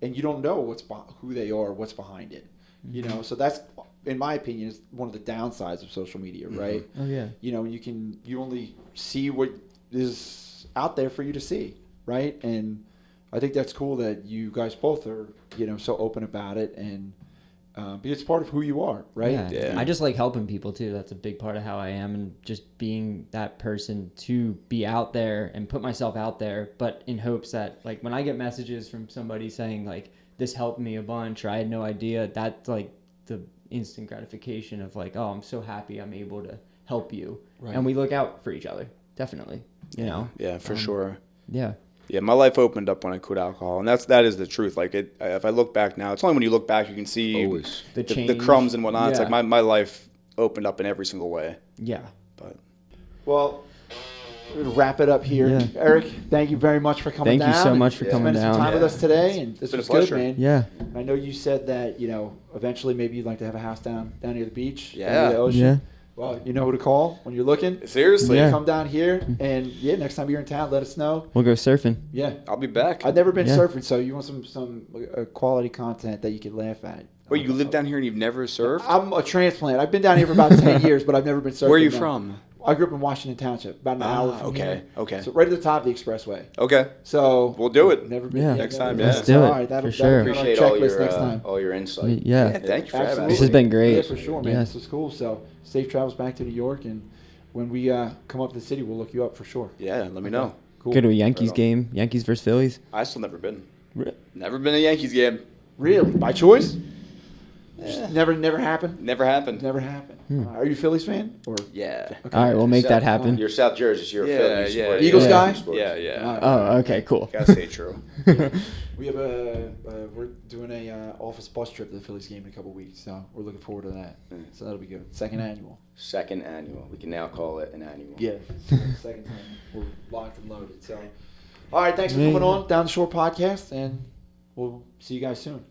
and you don't know who they are, what's behind it, you know. So that's, in my opinion, is one of the downsides of social media, right? Oh yeah. You know, you only see what is out there for you to see, right? And I think that's cool that you guys both are, you know, so open about it, and because it's part of who you are, right? Yeah. Yeah. I just like helping people too. That's a big part of how I am, and just being that person to be out there and put myself out there, but in hopes that like when I get messages from somebody saying like this helped me a bunch or I had no idea, that's like the instant gratification of like, oh, I'm so happy I'm able to help you. Right. And we look out for each other. Definitely. You know? Yeah, for sure. Yeah. Yeah, my life opened up when I quit alcohol, and that is the truth. Like if I look back now, it's only when you look back you can see Always. The the change. crumbs and whatnot. It's Yeah. like my life opened up in every single way. Yeah. But Well, we're gonna wrap it up here. Yeah. Eric, thank you very much for coming Thank down. you so and much for coming spending some down. time with Yeah. us today, and this been a was good, pleasure. man. Yeah. I know you said that, you know, eventually maybe you'd like to have a house down near the beach, down Yeah. near the ocean. Yeah. Well, you know who to call when you're looking. seriously, Yeah. Come down here, and next time you're in town, let us know. We'll go surfing. Yeah, I'll be back. I've never been Yeah. surfing, so you want some quality content that you can laugh at. Wait, you live down here and you've never surfed? I'm a transplant. I've been down here for about 10 years, but I've never been surfing. Where are you no. from? I grew up in Washington Township, about an hour from okay, here. okay. So right at the top of the expressway. Okay, So we'll do it. never been. Yeah. Next time, never yeah. been. Let's do it, All right, that'll for sure. be on our Appreciate all checklist your next time. all your insight. Yeah. Yeah, thank you for having Absolutely. us. This has been great. Yeah, for sure, man. Yeah. This was cool. So safe travels back to New York, and when we come up to the city, we'll look you up for sure. Yeah, let me know. Cool. Go to a Yankees Right on. game. Yankees versus Phillies. I still never been. Never been to a Yankees game. Really? By choice? Never happened. Never happened. Never happened. Are you a Phillies fan or? Yeah. All right, we'll make that happen. You're South Jersey, so you're a Yeah, Philly. You yeah, support Eagles the guy? sports. Yeah. Oh, okay, cool. Gotta stay true. We have we're doing a office bus trip to the Phillies game in a couple weeks, so we're looking forward to that. So that'll be good. Second annual. Second annual. We can now call it an annual. Yeah, second time. We're locked and loaded. So, all right, thanks for coming on Down the Shore podcast, and we'll see you guys soon.